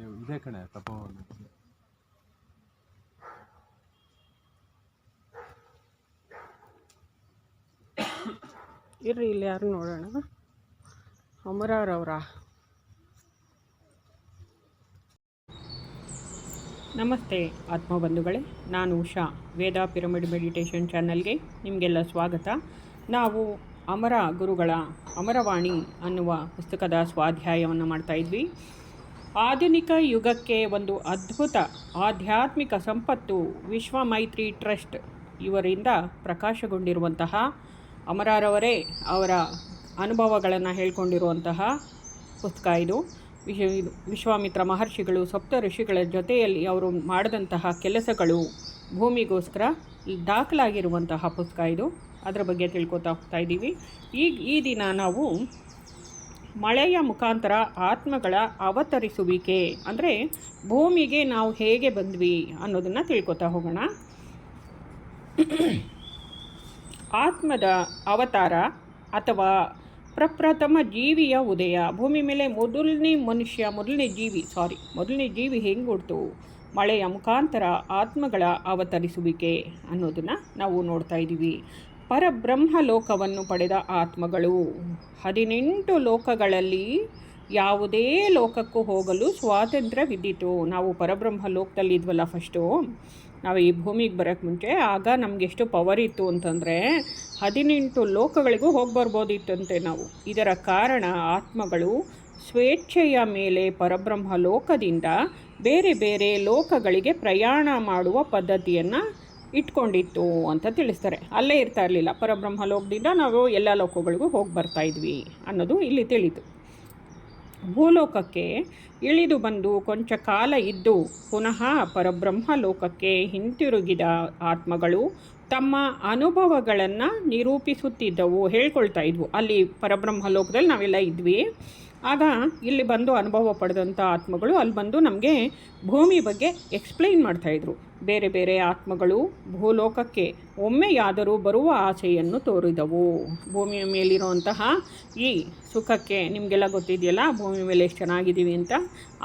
ಇದೇ ಕಣೆ ತಪೋವನ. ಇರ್ರಿ ಇಲ್ಲಿ ಯಾರು ನೋಡೋಣ. ಅಮರರವರ ನಮಸ್ತೆ ಆತ್ಮಬಂಧುಗಳೇ, ನಾನು ಉಷಾ. ವೇದ ಪಿರಮಿಡ್ ಮೆಡಿಟೇಷನ್ ಚಾನಲ್ಗೆ ನಿಮಗೆಲ್ಲ ಸ್ವಾಗತ. ನಾವು ಅಮರ ಗುರುಗಳ ಅಮರವಾಣಿ ಅನ್ನುವ ಪುಸ್ತಕದ ಸ್ವಾಧ್ಯಾಯವನ್ನು ಮಾಡ್ತಾಯಿದ್ವಿ. ಆಧುನಿಕ ಯುಗಕ್ಕೆ ಒಂದು ಅದ್ಭುತ ಆಧ್ಯಾತ್ಮಿಕ ಸಂಪತ್ತು ವಿಶ್ವ ಮೈತ್ರಿ ಟ್ರಸ್ಟ್ ಇವರಿಂದ ಪ್ರಕಾಶಗೊಂಡಿರುವಂತಹ ಅಮರರವರೇ ಅವರ ಅನುಭವಗಳನ್ನು ಹೇಳ್ಕೊಂಡಿರುವಂತಹ ಪುಸ್ತಕ ಇದು. ವಿಶ್ವಾಮಿತ್ರ ಮಹರ್ಷಿಗಳು ಸಪ್ತ ಋಷಿಗಳ ಜೊತೆಯಲ್ಲಿ ಅವರು ಮಾಡಿದಂತಹ ಕೆಲಸಗಳು ಭೂಮಿಗೋಸ್ಕರ ದಾಖಲಾಗಿರುವಂತಹ ಪುಸ್ತಕ ಇದು. ಅದರ ಬಗ್ಗೆ ತಿಳ್ಕೊತಾ ಹೋಗ್ತಾ ಇದ್ದೀವಿ. ಈ ದಿನ ನಾವು ಮಳೆಯ ಮುಖಾಂತರ ಆತ್ಮಗಳ ಅವತರಿಸುವಿಕೆ ಅಂದರೆ ಭೂಮಿಗೆ ನಾವು ಹೇಗೆ ಬಂದ್ವಿ ಅನ್ನೋದನ್ನು ತಿಳ್ಕೊತಾ ಹೋಗೋಣ. ಆತ್ಮದ ಅವತಾರ ಅಥವಾ ಪ್ರಪ್ರಥಮ ಜೀವಿಯ ಉದಯ. ಭೂಮಿ ಮೇಲೆ ಮೊದಲನೇ ಜೀವಿ ಹೆಂಗೆ ಹುಡ್ತು? ಮಳೆಯ ಮುಖಾಂತರ ಆತ್ಮಗಳ ಅವತರಿಸುವಿಕೆ ಅನ್ನೋದನ್ನು ನಾವು ನೋಡ್ತಾ ಇದ್ದೀವಿ. ಪರಬ್ರಹ್ಮ ಲೋಕವನ್ನು ಪಡೆದ ಆತ್ಮಗಳು 18 ಲೋಕಗಳಲ್ಲಿ ಯಾವುದೇ ಲೋಕಕ್ಕೂ ಹೋಗಲು ಸ್ವಾತಂತ್ರ್ಯವಿದ್ದಿತು. ನಾವು ಪರಬ್ರಹ್ಮ ಲೋಕದಲ್ಲಿ ಇದ್ವಲ್ಲ ಫಸ್ಟು, ನಾವು ಈ ಭೂಮಿಗೆ ಬರೋಕ್ಕೆ ಮುಂಚೆ. ಆಗ ನಮಗೆ ಎಷ್ಟು ಪವರ್ ಇತ್ತು ಅಂತಂದರೆ 18 ಲೋಕಗಳಿಗೂ ಹೋಗಿ ಬರ್ಬೋದಿತ್ತಂತೆ ನಾವು. ಇದರ ಕಾರಣ ಆತ್ಮಗಳು ಸ್ವೇಚ್ಛೆಯ ಮೇಲೆ ಪರಬ್ರಹ್ಮ ಲೋಕದಿಂದ ಬೇರೆ ಬೇರೆ ಲೋಕಗಳಿಗೆ ಪ್ರಯಾಣ ಮಾಡುವ ಪದ್ಧತಿಯನ್ನು ಇಟ್ಕೊಂಡಿತ್ತು ಅಂತ ತಿಳಿಸ್ತಾರೆ. ಅಲ್ಲೇ ಇರ್ತಾ ಇರಲಿಲ್ಲ. ಪರಬ್ರಹ್ಮ ಲೋಕದಿಂದ ನಾವು ಎಲ್ಲ ಲೋಕಗಳಿಗೂ ಹೋಗಿ ಬರ್ತಾಯಿದ್ವಿ ಅನ್ನೋದು ಇಲ್ಲಿ ತಿಳಿತು. ಭೂಲೋಕಕ್ಕೆ ಇಳಿದು ಬಂದು ಕೊಂಚ ಕಾಲ ಇದ್ದು ಪುನಃ ಪರಬ್ರಹ್ಮ ಲೋಕಕ್ಕೆ ಹಿಂತಿರುಗಿದ ಆತ್ಮಗಳು ತಮ್ಮ ಅನುಭವಗಳನ್ನು ನಿರೂಪಿಸುತ್ತಿದ್ದವು, ಹೇಳ್ಕೊಳ್ತಾ ಇದ್ವು. ಅಲ್ಲಿ ಪರಬ್ರಹ್ಮ ಲೋಕದಲ್ಲಿ ನಾವೆಲ್ಲ ಇದ್ವಿ. ಆಗ ಇಲ್ಲಿ ಬಂದು ಅನುಭವ ಪಡೆದಂಥ ಆತ್ಮಗಳು ಅಲ್ಲಿ ಬಂದು ನಮಗೆ ಭೂಮಿ ಬಗ್ಗೆ ಎಕ್ಸ್ಪ್ಲೈನ್ ಮಾಡ್ತಾಯಿದ್ರು. ಬೇರೆ ಬೇರೆ ಆತ್ಮಗಳು ಭೂಲೋಕಕ್ಕೆ ಒಮ್ಮೆಯಾದರೂ ಬರುವ ಆಸೆಯನ್ನು ತೋರಿದವು. ಭೂಮಿಯ ಮೇಲಿರುವಂತಹ ಈ ಸುಖಕ್ಕೆ, ನಿಮಗೆಲ್ಲ ಗೊತ್ತಿದೆಯಲ್ಲ ಭೂಮಿ ಮೇಲೆ ಎಷ್ಟು ಚೆನ್ನಾಗಿದ್ದೀವಿ ಅಂತ,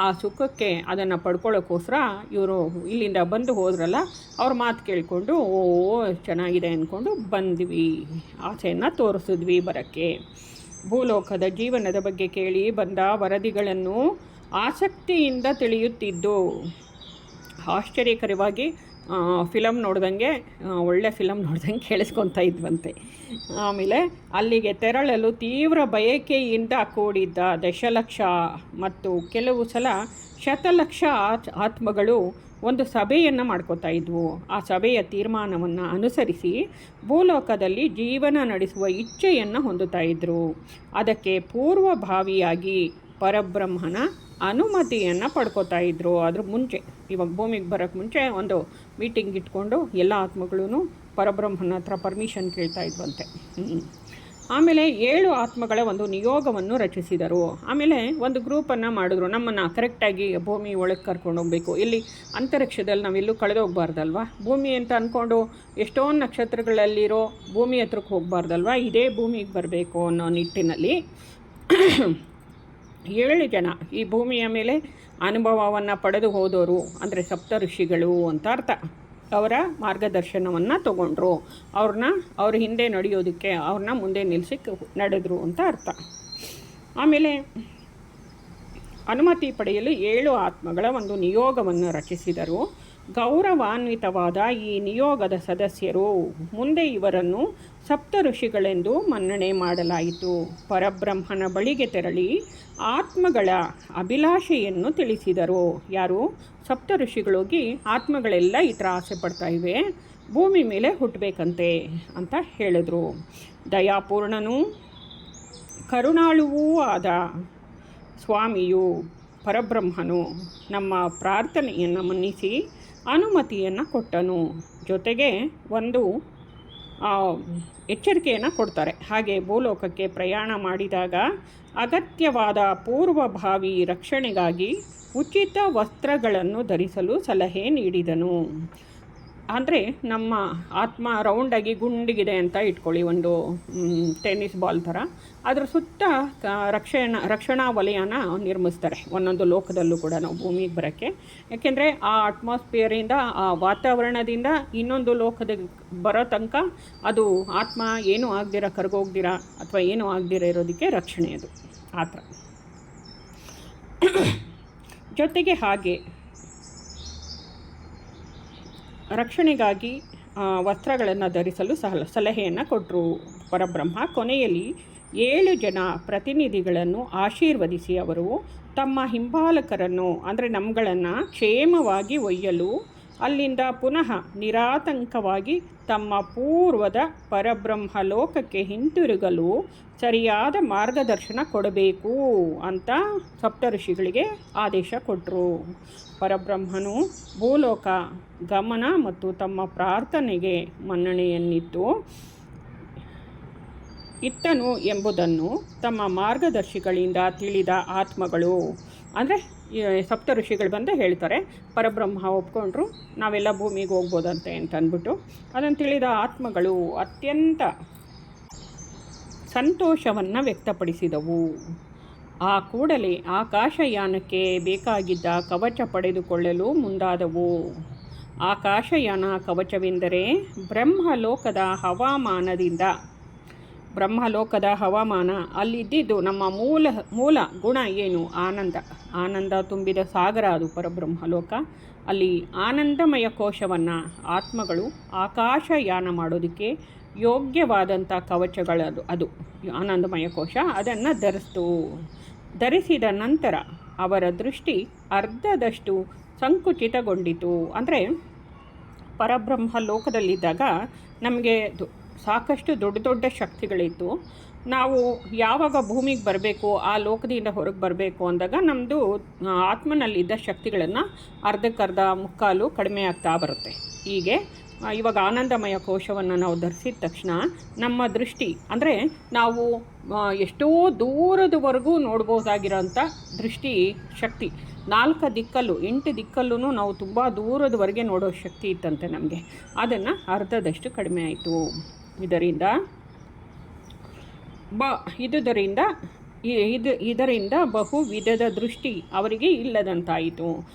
ಆ ಸುಖಕ್ಕೆ ಅದನ್ನು ಪಡ್ಕೊಳ್ಳೋಕ್ಕೋಸ್ಕರ ಇವರು ಇಲ್ಲಿಂದ ಬಂದು ಹೋದ್ರಲ್ಲ, ಅವ್ರ ಮಾತು ಕೇಳಿಕೊಂಡು ಚೆನ್ನಾಗಿದೆ ಅಂದ್ಕೊಂಡು ಬಂದ್ವಿ, ಆಸೆಯನ್ನು ತೋರಿಸಿದ್ವಿ ಬರೋಕ್ಕೆ. ಭೂಲೋಕದ ಜೀವನದ ಬಗ್ಗೆ ಕೇಳಿ ಬಂದ ವರದಿಗಳನ್ನು ಆಸಕ್ತಿಯಿಂದ ತಿಳಿಯುತ್ತಿದ್ದು. ಆಶ್ಚರ್ಯಕರವಾಗಿ ಫಿಲಮ್ ನೋಡ್ದಂಗೆ, ಒಳ್ಳೆ ಫಿಲಮ್ ನೋಡ್ದಂಗೆ ಕೇಳಿಸ್ಕೊತಾ ಇದ್ವಂತೆ. ಆಮೇಲೆ ಅಲ್ಲಿಗೆ ತೆರಳಲು ತೀವ್ರ ಬಯಕೆಯಿಂದ ಕೂಡಿದ್ದ ದಶಲಕ್ಷ ಮತ್ತು ಕೆಲವು ಸಲ ಶತಲಕ್ಷ ಆತ್ಮಗಳು ಒಂದು ಸಭೆಯನ್ನು ಮಾಡ್ಕೋತಾ ಇದ್ವು. ಆ ಸಭೆಯ ತೀರ್ಮಾನವನ್ನು ಅನುಸರಿಸಿ ಭೂಲೋಕದಲ್ಲಿ ಜೀವನ ನಡೆಸುವ ಇಚ್ಛೆಯನ್ನು ಹೊಂದುತ್ತಾ ಇದ್ದರು. ಅದಕ್ಕೆ ಪೂರ್ವಭಾವಿಯಾಗಿ ಪರಬ್ರಹ್ಮನ ಅನುಮತಿಯನ್ನು ಪಡ್ಕೋತಾ ಇದ್ದರು. ಅದ್ರ ಮುಂಚೆ, ಇವಾಗ ಭೂಮಿಗೆ ಬರೋಕ್ಕೆ ಮುಂಚೆ ಒಂದು ಮೀಟಿಂಗ್ ಇಟ್ಕೊಂಡು ಎಲ್ಲ ಆತ್ಮಗಳೂ ಪರಬ್ರಹ್ಮನ ಹತ್ರ ಪರ್ಮಿಷನ್ ಕೇಳ್ತಾ ಇದ್ವಂತೆ. ಆಮೇಲೆ 7 ಆತ್ಮಗಳ ಒಂದು ನಿಯೋಗವನ್ನು ರಚಿಸಿದರು. ಆಮೇಲೆ ಒಂದು ಗ್ರೂಪನ್ನು ಮಾಡಿದ್ರು. ನಮ್ಮನ್ನು ಕರೆಕ್ಟಾಗಿ ಭೂಮಿ ಒಳಗೆ ಕರ್ಕೊಂಡು ಹೋಗಬೇಕು. ಇಲ್ಲಿ ಅಂತರಿಕ್ಷದಲ್ಲಿ ನಾವೆಲ್ಲೂ ಕಳೆದೋಗ್ಬಾರ್ದಲ್ವ. ಭೂಮಿ ಅಂತ ಅಂದ್ಕೊಂಡು ಎಷ್ಟೊಂದು ನಕ್ಷತ್ರಗಳಲ್ಲಿರೋ ಭೂಮಿ ಹತ್ರಕ್ಕೆ ಹೋಗಬಾರ್ದಲ್ವ. ಇದೇ ಭೂಮಿಗೆ ಬರಬೇಕು ಅನ್ನೋ ನಿಟ್ಟಿನಲ್ಲಿ 7 ಜನ ಈ ಭೂಮಿಯ ಮೇಲೆ ಅನುಭವವನ್ನು ಪಡೆದು ಹೋದವರು, ಅಂದರೆ ಸಪ್ತ ಋಷಿಗಳು ಅಂತ ಅರ್ಥ. ಅವರ ಮಾರ್ಗದರ್ಶನವನ್ನು ತಗೊಂಡ್ರು. ಅವ್ರ ಹಿಂದೆ ನಡೆಯೋದಕ್ಕೆ ಅವ್ರನ್ನ ಮುಂದೆ ನಿಲ್ಲಿಸಿ ನಡೆದ್ರು ಅಂತ ಅರ್ಥ. ಆಮೇಲೆ ಅನುಮತಿ ಪಡೆಯಲು 7 ಆತ್ಮಗಳ ಒಂದು ನಿಯೋಗವನ್ನು ರಚಿಸಿದರು. ಗೌರವಾನ್ವಿತವಾದ ಈ ನಿಯೋಗದ ಸದಸ್ಯರು ಮುಂದೆ ಇವರನ್ನು ಸಪ್ತ ಋಷಿಗಳೆಂದು ಮನ್ನಣೆ ಮಾಡಲಾಯಿತು. ಪರಬ್ರಹ್ಮನ ಬಳಿಗೆ ತೆರಳಿ ಆತ್ಮಗಳ ಅಭಿಲಾಷೆಯನ್ನು ತಿಳಿಸಿದರು. ಯಾರು? ಸಪ್ತ ಋಷಿಗಳೋಗಿ ಆತ್ಮಗಳೆಲ್ಲ ಈ ಥರ ಆಸೆ ಪಡ್ತಾ ಇವೆ, ಭೂಮಿ ಮೇಲೆ ಹುಟ್ಟಬೇಕಂತೆ ಅಂತ ಹೇಳಿದ್ರು. ದಯಾಪೂರ್ಣನೂ ಕರುಣಾಳುವೂ ಆದ ಸ್ವಾಮಿಯು ಪರಬ್ರಹ್ಮನು ನಮ್ಮ ಪ್ರಾರ್ಥನೆಯನ್ನು ಮನ್ನಿಸಿ ಅನುಮತಿಯನ್ನು ಕೊಟ್ಟನು. ಜೊತೆಗೆ ಒಂದು ಎಚ್ಚರಿಕೆಯನ್ನು ಕೊಡ್ತಾರೆ. ಹಾಗೆ ಭೂಲೋಕಕ್ಕೆ ಪ್ರಯಾಣ ಮಾಡಿದಾಗ ಅಗತ್ಯವಾದ ಪೂರ್ವಭಾವಿ ರಕ್ಷಣೆಗಾಗಿ ಉಚಿತ ವಸ್ತ್ರಗಳನ್ನು ಧರಿಸಲು ಸಲಹೆ ನೀಡಿದನು. ಅಂದರೆ ನಮ್ಮ ಆತ್ಮ ರೌಂಡಾಗಿ ಗುಂಡಿಗಿದೆ ಅಂತ ಇಟ್ಕೊಳ್ಳಿ, ಒಂದು ಟೆನ್ನಿಸ್ ಬಾಲ್ ಥರ. ಅದರ ಸುತ್ತ ರಕ್ಷಣಾ ವಲಯನ ನಿರ್ಮಿಸ್ತಾರೆ ಒಂದೊಂದು ಲೋಕದಲ್ಲೂ ಕೂಡ ನಾವು ಭೂಮಿಗೆ ಬರೋಕ್ಕೆ. ಯಾಕೆಂದರೆ ಆ ಅಟ್ಮಾಸ್ಫಿಯರಿಂದ, ಆ ವಾತಾವರಣದಿಂದ ಇನ್ನೊಂದು ಲೋಕದ ಬರೋ ತನಕ ಅದು ಆತ್ಮ ಏನೂ ಆಗದಿರ ಕರ್ಗೋಗ್ದಿರ ಅಥವಾ ಏನೂ ಆಗದಿರ ಇರೋದಕ್ಕೆ ರಕ್ಷಣೆ ಅದು ಆ ಥರ. ಜೊತೆಗೆ ಹಾಗೆ ರಕ್ಷಣೆಗಾಗಿ ವಸ್ತ್ರಗಳನ್ನು ಧರಿಸಲು ಸಲಹೆಯನ್ನು ಕೊಟ್ಟರು ಪರಬ್ರಹ್ಮ. ಕೊನೆಯಲ್ಲಿ 7 ಜನ ಪ್ರತಿನಿಧಿಗಳನ್ನು ಆಶೀರ್ವದಿಸಿ ಅವರು ತಮ್ಮ ಹಿಂಬಾಲಕರನ್ನು, ಅಂದರೆ ನಮ್ಮಗಳನ್ನು ಕ್ಷೇಮವಾಗಿ ಒಯ್ಯಲು ಅಲ್ಲಿಂದ ಪುನಃ ನಿರಾತಂಕವಾಗಿ ತಮ್ಮ ಪೂರ್ವದ ಪರಬ್ರಹ್ಮ ಲೋಕಕ್ಕೆ ಹಿಂತಿರುಗಲು ಸರಿಯಾದ ಮಾರ್ಗದರ್ಶನ ಕೊಡಬೇಕು ಅಂತ ಸಪ್ತಋಷಿಗಳಿಗೆ ಆದೇಶ ಕೊಟ್ಟರು. ಪರಬ್ರಹ್ಮನು ಭೂಲೋಕ ಗಮನ ಮತ್ತು ತಮ್ಮ ಪ್ರಾರ್ಥನೆಗೆ ಮನ್ನಣೆಯನ್ನಿತ್ತು ಇತ್ತನು ಎಂಬುದನ್ನು ತಮ್ಮ ಮಾರ್ಗದರ್ಶಿಗಳಿಂದ ತಿಳಿದ ಆತ್ಮಗಳು, ಅಂದರೆ ಸಪ್ತಋಷಿಗಳು ಬಂದು ಹೇಳ್ತಾರೆ, ಪರಬ್ರಹ್ಮ ಒಪ್ಕೊಂಡ್ರು, ನಾವೆಲ್ಲ ಭೂಮಿಗೆ ಹೋಗ್ಬೋದಂತೆ ಅಂತ ಅಂದ್ಬಿಟ್ಟು. ಅದನ್ನು ತಿಳಿದ ಆತ್ಮಗಳು ಅತ್ಯಂತ ಸಂತೋಷವನ್ನು ವ್ಯಕ್ತಪಡಿಸಿದವು. ಆ ಕೂಡಲೇ ಆಕಾಶಯಾನಕ್ಕೆ ಬೇಕಾಗಿದ್ದ ಕವಚ ಪಡೆದುಕೊಳ್ಳಲು ಮುಂದಾದವು. ಆಕಾಶಯಾನ ಕವಚವೆಂದರೆ ಬ್ರಹ್ಮಲೋಕದ ಹವಾಮಾನ ಅಲ್ಲಿದ್ದಿದ್ದು ನಮ್ಮ ಮೂಲ ಗುಣ ಏನು? ಆನಂದ ತುಂಬಿದ ಸಾಗರ ಅದು ಪರಬ್ರಹ್ಮಲೋಕ. ಅಲ್ಲಿ ಆನಂದಮಯ ಕೋಶವನ್ನು ಆತ್ಮಗಳು ಆಕಾಶಯಾನ ಮಾಡೋದಕ್ಕೆ ಯೋಗ್ಯವಾದಂಥ ಕವಚಗಳದು, ಅದು ಆನಂದಮಯ ಕೋಶ. ಅದನ್ನು ಧರಿಸಿದ ನಂತರ ಅವರ ದೃಷ್ಟಿ ಅರ್ಧದಷ್ಟು ಸಂಕುಚಿತಗೊಂಡಿತು. ಅಂದರೆ ಪರಬ್ರಹ್ಮ ಲೋಕದಲ್ಲಿದ್ದಾಗ ನಮಗೆ ಸಾಕಷ್ಟು ದೊಡ್ಡ ಶಕ್ತಿಗಳಿತ್ತು. ನಾವು ಯಾವಾಗ ಭೂಮಿಗೆ ಬರಬೇಕು, ಆ ಲೋಕದಿಂದ ಹೊರಗೆ ಬರಬೇಕು ಅಂದಾಗ ನಮ್ಮದು ಆತ್ಮನಲ್ಲಿದ್ದ ಶಕ್ತಿಗಳನ್ನು ಅರ್ಧಕ್ಕರ್ಧ ಮುಕ್ಕಾಲು ಕಡಿಮೆ ಆಗ್ತಾ ಬರುತ್ತೆ. ಹೀಗೆ ಇವಾಗ ಆನಂದಮಯ ಕೋಶವನ್ನು ನಾವು ಧರಿಸಿದ ತಕ್ಷಣ ನಮ್ಮ ದೃಷ್ಟಿ, ಅಂದರೆ ನಾವು ಎಷ್ಟೋ ದೂರದವರೆಗೂ ನೋಡ್ಬೋದಾಗಿರೋಂಥ ದೃಷ್ಟಿ ಶಕ್ತಿ, 4 ದಿಕ್ಕಲ್ಲೂ 8 ದಿಕ್ಕಲ್ಲೂ ನಾವು ತುಂಬ ದೂರದವರೆಗೆ ನೋಡೋ ಶಕ್ತಿ ಇತ್ತಂತೆ ನಮಗೆ. ಅದನ್ನು ಅರ್ಧದಷ್ಟು ಕಡಿಮೆ ಆಯಿತು. ಇದರಿಂದ ಬಹು ವಿಧದ ದೃಷ್ಟಿ ಅವರಿಗೆ ಇಲ್ಲದಂತಾಯಿತು.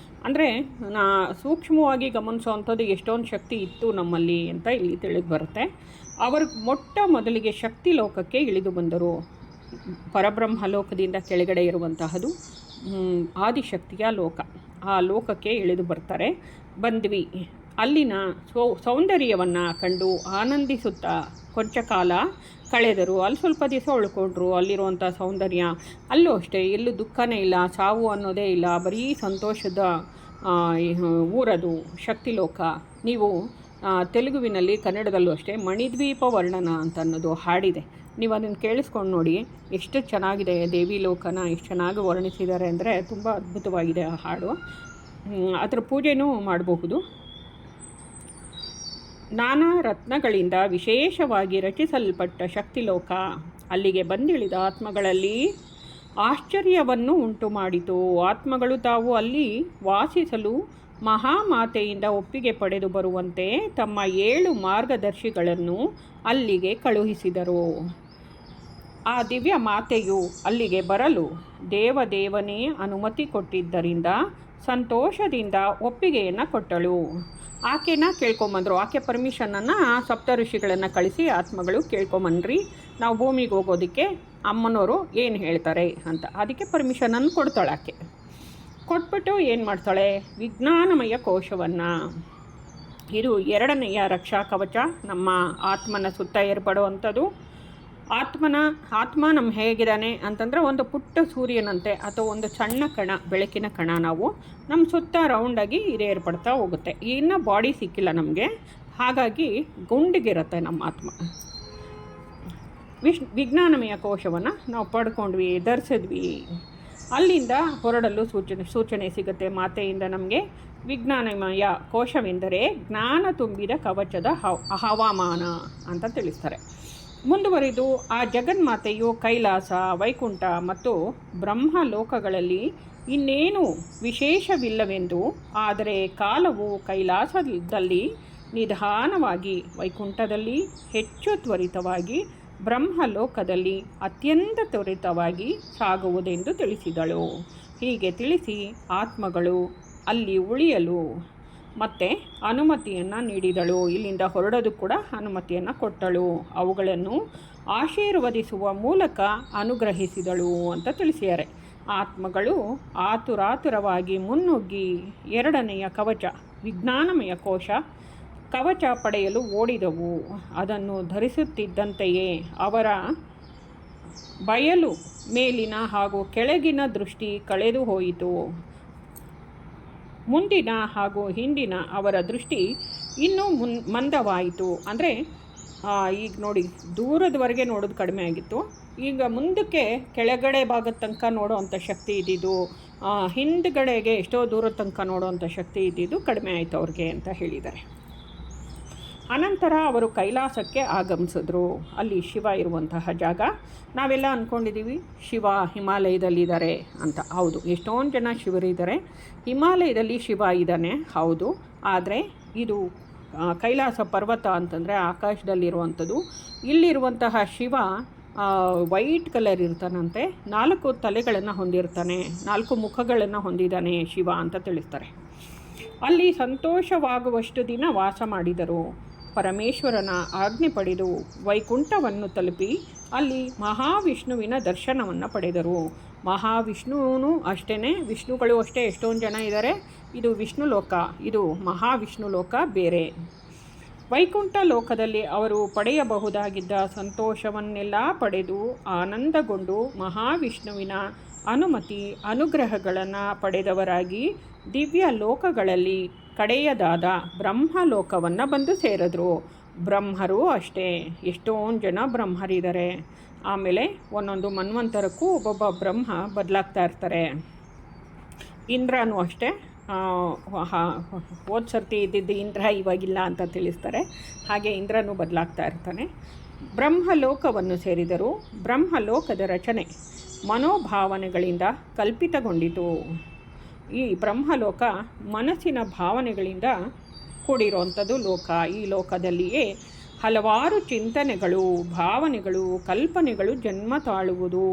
ಅಂದರೆ ಸೂಕ್ಷ್ಮವಾಗಿ ಗಮನಿಸುವಂಥದ್ದು ಎಷ್ಟೊಂದು ಶಕ್ತಿ ಇತ್ತು ನಮ್ಮಲ್ಲಿ ಅಂತ ಇಲ್ಲಿ ತಿಳಿದು ಬರುತ್ತೆ. ಅವರು ಮೊದಲಿಗೆ ಶಕ್ತಿ ಲೋಕಕ್ಕೆ ಇಳಿದು ಬಂದರು. ಪರಬ್ರಹ್ಮ ಲೋಕದಿಂದ ಕೆಳಗಡೆ ಇರುವಂತಹದು ಆದಿಶಕ್ತಿಯ ಲೋಕ. ಆ ಲೋಕಕ್ಕೆ ಇಳಿದು ಬಂದ್ವಿ. ಅಲ್ಲಿನ ಸೌಂದರ್ಯವನ್ನು ಕಂಡು ಆನಂದಿಸುತ್ತಾ ಕೊಂಚ ಕಾಲ ಕಳೆದರು. ಅಲ್ಲಿ ಸ್ವಲ್ಪ ದಿವಸ ಉಳ್ಕೊಂಡ್ರು. ಅಲ್ಲಿರುವಂಥ ಸೌಂದರ್ಯ, ಅಲ್ಲೂ ಅಷ್ಟೇ ಎಲ್ಲೂ ದುಃಖನೇ ಇಲ್ಲ, ಸಾವು ಅನ್ನೋದೇ ಇಲ್ಲ, ಬರೀ ಸಂತೋಷದ ಊರದು ಶಕ್ತಿಲೋಕ. ನೀವು ತೆಲುಗುವಿನಲ್ಲಿ, ಕನ್ನಡದಲ್ಲೂ ಅಷ್ಟೇ ಮಣಿದ್ವೀಪ ವರ್ಣನ ಅಂತ ಅನ್ನೋದು ಹಾಡಿದೆ. ನೀವು ಅದನ್ನು ಕೇಳಿಸ್ಕೊಂಡು ನೋಡಿ, ಎಷ್ಟು ಚೆನ್ನಾಗಿದೆ. ದೇವಿ ಲೋಕನ ಎಷ್ಟು ಚೆನ್ನಾಗಿ ವರ್ಣಿಸಿದ್ದಾರೆ ಅಂದರೆ ತುಂಬ ಅದ್ಭುತವಾಗಿದೆ ಆ ಹಾಡು. ಅದರ ಪೂಜೆನೂ ಮಾಡಬಹುದು. ನಾನಾ ರತ್ನಗಳಿಂದ ವಿಶೇಷವಾಗಿ ರಚಿಸಲ್ಪಟ್ಟ ಶಕ್ತಿಲೋಕ ಅಲ್ಲಿಗೆ ಬಂದಿಳಿದ ಆತ್ಮಗಳಲ್ಲಿ ಆಶ್ಚರ್ಯವನ್ನು ಉಂಟು ಮಾಡಿತು. ಆತ್ಮಗಳು ತಾವು ಅಲ್ಲಿ ವಾಸಿಸಲು ಮಹಾಮಾತೆಯಿಂದ ಒಪ್ಪಿಗೆ ಪಡೆದು ಬರುವಂತೆ ತಮ್ಮ 7 ಮಾರ್ಗದರ್ಶಿಗಳನ್ನು ಅಲ್ಲಿಗೆ ಕಳುಹಿಸಿದರು. ಆ ದಿವ್ಯ ಮಾತೆಯು ಅಲ್ಲಿಗೆ ಬರಲು ದೇವದೇವನೇ ಅನುಮತಿ ಕೊಟ್ಟಿದ್ದರಿಂದ ಸಂತೋಷದಿಂದ ಒಪ್ಪಿಗೆಯನ್ನು ಕೊಟ್ಟಳು. ಆಕೆನ ಕೇಳ್ಕೊಂಬಂದರು. ಆಕೆ ಪರ್ಮಿಷನನ್ನು ಸಪ್ತಋಷಿಗಳನ್ನು ಕಳಿಸಿ ಆತ್ಮಗಳು ಕೇಳ್ಕೊಂಬನ್ರಿ, ನಾವು ಭೂಮಿಗೆ ಹೋಗೋದಕ್ಕೆ ಅಮ್ಮನವರು ಏನು ಹೇಳ್ತಾರೆ ಅಂತ. ಅದಕ್ಕೆ ಪರ್ಮಿಷನನ್ನು ಕೊಡ್ತಾಳೆ. ಆಕೆ ಕೊಟ್ಬಿಟ್ಟು ಏನು ಮಾಡ್ತಾಳೆ, ವಿಜ್ಞಾನಮಯ ಕೋಶವನ್ನು, ಇದು 2ನೆಯ ರಕ್ಷಾ ಕವಚ, ನಮ್ಮ ಆತ್ಮನ ಸುತ್ತ ಏರ್ಪಡುವಂಥದ್ದು. ಆತ್ಮ ನಮ್ಮ ಹೇಗಿದ್ದಾನೆ ಅಂತಂದರೆ ಒಂದು ಪುಟ್ಟ ಸೂರ್ಯನಂತೆ, ಅಥವಾ ಒಂದು ಸಣ್ಣ ಕಣ, ಬೆಳಕಿನ ಕಣ. ನಾವು ನಮ್ಮ ಸುತ್ತ ರೌಂಡಾಗಿ ಇದು ಏರ್ಪಡ್ತಾ ಹೋಗುತ್ತೆ. ಇನ್ನು ಬಾಡಿ ಸಿಕ್ಕಿಲ್ಲ ನಮಗೆ, ಹಾಗಾಗಿ ಗುಂಡಿಗಿರುತ್ತೆ ನಮ್ಮ ಆತ್ಮ. ವಿಜ್ಞಾನಮಯ ಕೋಶವನ್ನು ನಾವು ಪಡ್ಕೊಂಡ್ವಿ, ಧರಿಸಿದ್ವಿ. ಅಲ್ಲಿಂದ ಹೊರಡಲು ಸೂಚನೆ ಸಿಗುತ್ತೆ ಮಾತೆಯಿಂದ ನಮಗೆ. ವಿಜ್ಞಾನಮಯ ಕೋಶವೆಂದರೆ ಜ್ಞಾನ ತುಂಬಿದ ಕವಚದ ಹವಾಮಾನ ಅಂತ ತಿಳಿಸ್ತಾರೆ. ಮುಂದುವರಿದು, ಆ ಜಗನ್ಮಾತೆಯು ಕೈಲಾಸ, ವೈಕುಂಠ ಮತ್ತು ಬ್ರಹ್ಮಲೋಕಗಳಲ್ಲಿ ಇನ್ನೇನು ವಿಶೇಷವಿಲ್ಲವೆಂದು, ಆದರೆ ಕಾಲವು ಕೈಲಾಸದಲ್ಲಿ ನಿಧಾನವಾಗಿ ವೈಕುಂಠದಲ್ಲಿ ಹೆಚ್ಚು ತ್ವರಿತವಾಗಿ, ಬ್ರಹ್ಮಲೋಕದಲ್ಲಿ ಅತ್ಯಂತ ತ್ವರಿತವಾಗಿ ಸಾಗುವುದೆಂದು ತಿಳಿಸಿದಳು. ಹೀಗೆ ತಿಳಿಸಿ ಆತ್ಮಗಳು ಅಲ್ಲಿ ಉಳಿಯಲು ಮತ್ತೆ ಅನುಮತಿಯನ್ನು ನೀಡಿದಳು. ಇಲ್ಲಿಂದ ಹೊರಡೋದು ಕೂಡ ಅನುಮತಿಯನ್ನು ಕೊಟ್ಟಳು. ಅವುಗಳನ್ನು ಆಶೀರ್ವದಿಸುವ ಮೂಲಕ ಅನುಗ್ರಹಿಸಿದಳು ಅಂತ ತಿಳಿಸಿದ್ದಾರೆ. ಆತ್ಮಗಳು ಆತುರಾತುರವಾಗಿ ಮುನ್ನುಗ್ಗಿ ಎರಡನೆಯ ಕವಚ, ವಿಜ್ಞಾನಮಯ ಕೋಶ ಕವಚ ಪಡೆಯಲು ಓಡಿದವು. ಅದನ್ನು ಧರಿಸುತ್ತಿದ್ದಂತೆಯೇ ಅವರ ಬಯಲು ಮೇಲಿನ ಹಾಗೂ ಕೆಳಗಿನ ದೃಷ್ಟಿ ಕಳೆದು ಹೋಯಿತು. ಮುಂದಿನ ಹಾಗೂ ಹಿಂದಿನ ಅವರ ದೃಷ್ಟಿ ಇನ್ನೂ ಮಂದವಾಯಿತು. ಅಂದರೆ ಈಗ ನೋಡಿ, ದೂರದವರೆಗೆ ನೋಡೋದು ಕಡಿಮೆ ಆಗಿತ್ತು. ಈಗ ಮುಂದಕ್ಕೆ ಕೆಳಗಡೆ ಭಾಗದ ತನಕ ನೋಡೋವಂಥ ಶಕ್ತಿ ಇದ್ದಿದ್ದು, ಹಿಂದ್ಗಡೆಗೆ ಎಷ್ಟೋ ದೂರದ ತನಕ ನೋಡೋವಂಥ ಶಕ್ತಿ ಇದ್ದಿದ್ದು ಕಡಿಮೆ ಆಯಿತು ಅವ್ರಿಗೆ ಅಂತ ಹೇಳಿದ್ದಾರೆ. ಅನಂತರ ಅವರು ಕೈಲಾಸಕ್ಕೆ ಆಗಮಿಸಿದ್ರು. ಅಲ್ಲಿ ಶಿವ ಇರುವಂತಹ ಜಾಗ. ನಾವೆಲ್ಲ ಅಂದ್ಕೊಂಡಿದ್ದೀವಿ ಶಿವ ಹಿಮಾಲಯದಲ್ಲಿದ್ದಾರೆ ಅಂತ. ಹೌದು, ಎಷ್ಟೊಂದು ಜನ ಶಿವರಿದ್ದಾರೆ. ಹಿಮಾಲಯದಲ್ಲಿ ಶಿವ ಇದ್ದಾನೆ, ಹೌದು. ಆದರೆ ಇದು ಕೈಲಾಸ ಪರ್ವತ ಅಂತಂದರೆ ಆಕಾಶದಲ್ಲಿರುವಂಥದ್ದು. ಇಲ್ಲಿರುವಂತಹ ಶಿವ ವೈಟ್ ಕಲರ್ ಇರ್ತಾನಂತೆ. 4 ತಲೆಗಳನ್ನು ಹೊಂದಿರ್ತಾನೆ, 4 ಮುಖಗಳನ್ನು ಹೊಂದಿದ್ದಾನೆ ಶಿವ ಅಂತ ತಿಳಿಸ್ತಾರೆ. ಅಲ್ಲಿ ಸಂತೋಷವಾಗುವಷ್ಟು ದಿನ ವಾಸ ಮಾಡಿದರು. ಪರಮೇಶ್ವರನ ಆಜ್ಞೆ ಪಡೆದು ವೈಕುಂಠವನ್ನು ತಲುಪಿ ಅಲ್ಲಿ ಮಹಾವಿಷ್ಣುವಿನ ದರ್ಶನವನ್ನು ಪಡೆದರು. ಮಹಾವಿಷ್ಣುವೂ ಅಷ್ಟೇ, ವಿಷ್ಣುಗಳು ಅಷ್ಟೇ ಎಷ್ಟೊಂದು ಜನ ಇದ್ದಾರೆ. ಇದು ವಿಷ್ಣು ಲೋಕ, ಇದು ಮಹಾವಿಷ್ಣು ಲೋಕ ಬೇರೆ. ವೈಕುಂಠ ಲೋಕದಲ್ಲಿ ಅವರು ಪಡೆಯಬಹುದಾಗಿದ್ದ ಸಂತೋಷವನ್ನೆಲ್ಲ ಪಡೆದು ಆನಂದಗೊಂಡು ಮಹಾವಿಷ್ಣುವಿನ ಅನುಮತಿ ಅನುಗ್ರಹಗಳನ್ನು ಪಡೆದವರಾಗಿ ದಿವ್ಯ ಲೋಕಗಳಲ್ಲಿ ಕಡೆಯದಾದ ಬ್ರಹ್ಮಲೋಕವನ್ನು ಬಂದು ಸೇರಿದ್ರು. ಬ್ರಹ್ಮರು ಅಷ್ಟೇ, ಎಷ್ಟೊಂದು ಜನ ಬ್ರಹ್ಮರಿದ್ದಾರೆ. ಆಮೇಲೆ ಒಂದೊಂದು ಮನ್ವಂತರಕ್ಕೂ ಒಬ್ಬೊಬ್ಬ ಬ್ರಹ್ಮ ಬದಲಾಗ್ತಾ ಇರ್ತಾರೆ. ಇಂದ್ರನೂ ಅಷ್ಟೇ, ಹೋದ ಸರ್ತಿ ಇದ್ದಿದ್ದು ಇಂದ್ರ ಇವಾಗಿಲ್ಲ ಅಂತ ತಿಳಿಸ್ತಾರೆ. ಹಾಗೆ ಇಂದ್ರನೂ ಬದಲಾಗ್ತಾ ಇರ್ತಾನೆ. ಬ್ರಹ್ಮಲೋಕವನ್ನು ಸೇರಿದರು. ಬ್ರಹ್ಮಲೋಕದ ರಚನೆ ಮನೋಭಾವನೆಗಳಿಂದ ಕಲ್ಪಿತಗೊಂಡಿತು. ಈ ಬ್ರಹ್ಮಲೋಕ ಮನಸ್ಸಿನ ಭಾವನೆಗಳಿಂದ ಕೂಡಿರುವಂಥದ್ದು ಲೋಕ. ಈ ಲೋಕದಲ್ಲಿಯೇ ಹಲವಾರು ಚಿಂತನೆಗಳು, ಭಾವನೆಗಳು, ಕಲ್ಪನೆಗಳು ಜನ್ಮ ತಾಳುವುದು.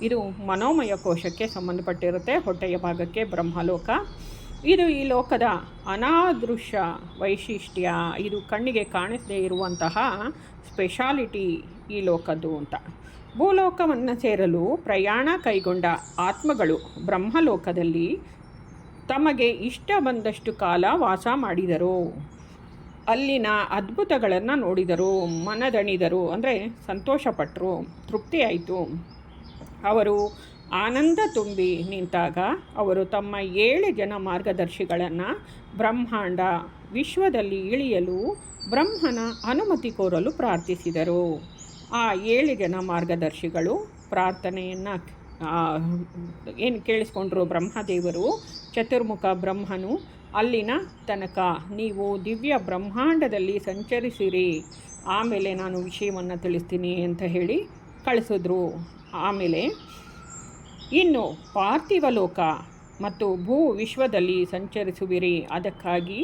ಇದು ಮನೋಮಯ ಕೋಶಕ್ಕೆ ಸಂಬಂಧಪಟ್ಟಿರುತ್ತೆ, ಹೊಟ್ಟೆಯ ಭಾಗಕ್ಕೆ ಬ್ರಹ್ಮಲೋಕ. ಇದು ಈ ಲೋಕದ ಅನಾದೃಶ್ಯ ವೈಶಿಷ್ಟ್ಯ. ಇದು ಕಣ್ಣಿಗೆ ಕಾಣಿಸದೇ ಇರುವಂತಹ ಸ್ಪೆಷಾಲಿಟಿ ಈ ಲೋಕದ್ದು ಅಂತ. ಭೂಲೋಕವನ್ನು ಸೇರಲು ಪ್ರಯಾಣ ಕೈಗೊಂಡ ಆತ್ಮಗಳು ಬ್ರಹ್ಮಲೋಕದಲ್ಲಿ ತಮಗೆ ಇಷ್ಟ ಬಂದಷ್ಟು ಕಾಲ ವಾಸ ಮಾಡಿದರು. ಅಲ್ಲಿನ ಅದ್ಭುತಗಳನ್ನು ನೋಡಿದರು, ಮನದಣಿದರು, ಅಂದರೆ ಸಂತೋಷಪಟ್ಟರು, ತೃಪ್ತಿಯಾಯಿತು. ಅವರು ಆನಂದ ತುಂಬಿ ನಿಂತಾಗ ಅವರು ತಮ್ಮ 7 ಜನ ಮಾರ್ಗದರ್ಶಿಗಳನ್ನು ಬ್ರಹ್ಮಾಂಡ ವಿಶ್ವದಲ್ಲಿ ಇಳಿಯಲು ಬ್ರಹ್ಮನ ಅನುಮತಿ ಕೋರಲು ಪ್ರಾರ್ಥಿಸಿದರು. ಆ 7 ಜನ ಮಾರ್ಗದರ್ಶಿಗಳು ಪ್ರಾರ್ಥನೆಯನ್ನು ಏನು ಕೇಳಿಸ್ಕೊಂಡ್ರು ಬ್ರಹ್ಮದೇವರು. ಚತುರ್ಮುಖ ಬ್ರಹ್ಮನು ಅಲ್ಲಿನ ತನಕ ನೀವು ದಿವ್ಯ ಬ್ರಹ್ಮಾಂಡದಲ್ಲಿ ಸಂಚರಿಸಿರಿ, ಆಮೇಲೆ ನಾನು ವಿಷಯವನ್ನು ತಿಳಿಸ್ತೀನಿ ಅಂತ ಹೇಳಿ ಕಳಿಸಿದ್ರು. ಆಮೇಲೆ ಇನ್ನು ಪಾರ್ಥಿವ ಲೋಕ ಮತ್ತು ಭೂ ವಿಶ್ವದಲ್ಲಿ ಸಂಚರಿಸುವಿರಿ. ಅದಕ್ಕಾಗಿ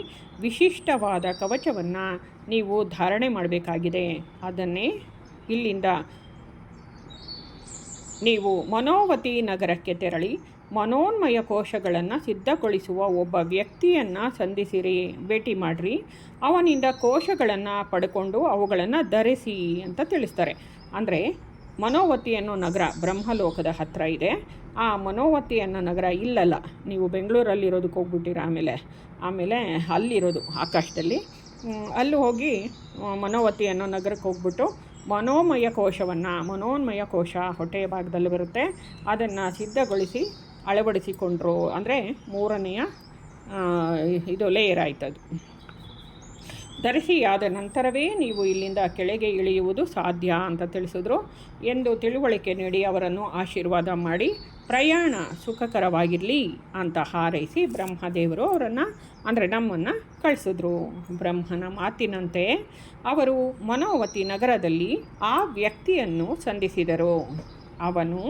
ವಿಶಿಷ್ಟವಾದ ಕವಚವನ್ನು ನೀವು ಧಾರಣೆ ಮಾಡಬೇಕಾಗಿದೆ. ಅದನ್ನೇ ಇಲ್ಲಿಂದ ನೀವು ಮನೋವತಿ ನಗರಕ್ಕೆ ತೆರಳಿ ಮನೋನ್ಮಯ ಕೋಶಗಳನ್ನು ಸಿದ್ಧಗೊಳಿಸುವ ಒಬ್ಬ ವ್ಯಕ್ತಿಯನ್ನು ಸಂಧಿಸಿರಿ, ಭೇಟಿ ಮಾಡಿರಿ. ಅವನಿಂದ ಕೋಶಗಳನ್ನು ಪಡ್ಕೊಂಡು ಅವುಗಳನ್ನು ಧರಿಸಿ ಅಂತ ತಿಳಿಸ್ತಾರೆ. ಅಂದರೆ ಮನೋವತಿ ಅನ್ನೋ ನಗರ ಬ್ರಹ್ಮಲೋಕದ ಹತ್ತಿರ ಇದೆ. ಆ ಮನೋವತಿ ಅನ್ನೋ ನಗರ ಇಲ್ಲಲ್ಲ, ನೀವು ಬೆಂಗಳೂರಲ್ಲಿರೋದಕ್ಕೆ ಹೋಗ್ಬಿಟ್ಟಿರ. ಆಮೇಲೆ ಅಲ್ಲಿರೋದು ಆಕಾಶದಲ್ಲಿ. ಅಲ್ಲಿ ಹೋಗಿ ಮನೋವತಿ ಅನ್ನೋ ನಗರಕ್ಕೆ ಹೋಗ್ಬಿಟ್ಟು ಮನೋನ್ಮಯ ಕೋಶ ಹೊಟ್ಟೆಯ ಭಾಗದಲ್ಲಿ ಬರುತ್ತೆ, ಅದನ್ನು ಸಿದ್ಧಗೊಳಿಸಿ ಅಳವಡಿಸಿಕೊಂಡ್ರು. ಅಂದರೆ 3ನೆಯ ಇದು ಲೇಯರ್ ಆಯ್ತದು. ಧರಿಸಿಯಾದ ನಂತರವೇ ನೀವು ಇಲ್ಲಿಂದ ಕೆಳಗೆ ಇಳಿಯುವುದು ಸಾಧ್ಯ ಅಂತ ತಿಳಿಸಿದ್ರು ಎಂದು ತಿಳುವಳಿಕೆ ನೀಡಿ ಅವರನ್ನು ಆಶೀರ್ವಾದ ಮಾಡಿ ಪ್ರಯಾಣ ಸುಖಕರವಾಗಿರಲಿ ಅಂತ ಹಾರೈಸಿ ಬ್ರಹ್ಮದೇವರು ಅವರನ್ನು, ಅಂದರೆ ನಮ್ಮನ್ನು ಕಳಿಸಿದ್ರು. ಬ್ರಹ್ಮನ ಮಾತಿನಂತೆ ಅವರು ಮನೋವತಿ ನಗರದಲ್ಲಿ ಆ ವ್ಯಕ್ತಿಯನ್ನು ಸಂಧಿಸಿದರು. ಅವನು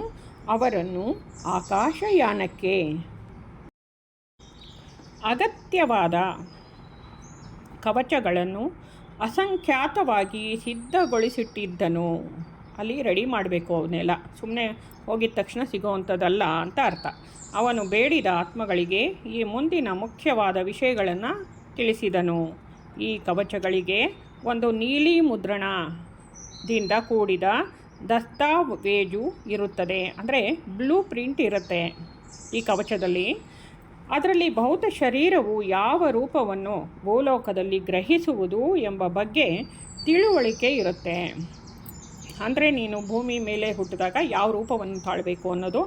ಅವರನ್ನು ಆಕಾಶಯಾನಕ್ಕೆ ಅಗತ್ಯವಾದ ಕವಚಗಳನ್ನು ಅಸಂಖ್ಯಾತವಾಗಿ ಸಿದ್ಧಗೊಳಿಸಿಟ್ಟಿದ್ದನು. ಅಲ್ಲಿ ರೆಡಿ ಮಾಡಬೇಕು ಅವನ್ನೆಲ್ಲ, ಸುಮ್ಮನೆ ಹೋಗಿದ ತಕ್ಷಣ ಸಿಗೋವಂಥದ್ದಲ್ಲ ಅಂತ ಅರ್ಥ. ಅವನು ಬೇಡಿದ ಆತ್ಮಗಳಿಗೆ ಈ ಮುಂದಿನ ಮುಖ್ಯವಾದ ವಿಷಯಗಳನ್ನು ತಿಳಿಸಿದನು. ಈ ಕವಚಗಳಿಗೆ ಒಂದು ನೀಲಿ ಮುದ್ರಣದಿಂದ ಕೂಡಿದ ದಸ್ತಾವೇಜು ಇರುತ್ತದೆ, ಅಂದರೆ ಬ್ಲೂ ಪ್ರಿಂಟ್ ಇರುತ್ತೆ ಈ ಕವಚದಲ್ಲಿ. ಅದರಲ್ಲಿ ಭೌತ ಶರೀರವು ಯಾವ ರೂಪವನ್ನು ಭೂಲೋಕದಲ್ಲಿ ಗ್ರಹಿಸುವುದು ಎಂಬ ಬಗ್ಗೆ ತಿಳುವಳಿಕೆ ಇರುತ್ತೆ. ಅಂದರೆ ನೀನು ಭೂಮಿ ಮೇಲೆ ಹುಟ್ಟಿದಾಗ ಯಾವ ರೂಪವನ್ನು ತಾಳಬೇಕು ಅನ್ನೋದು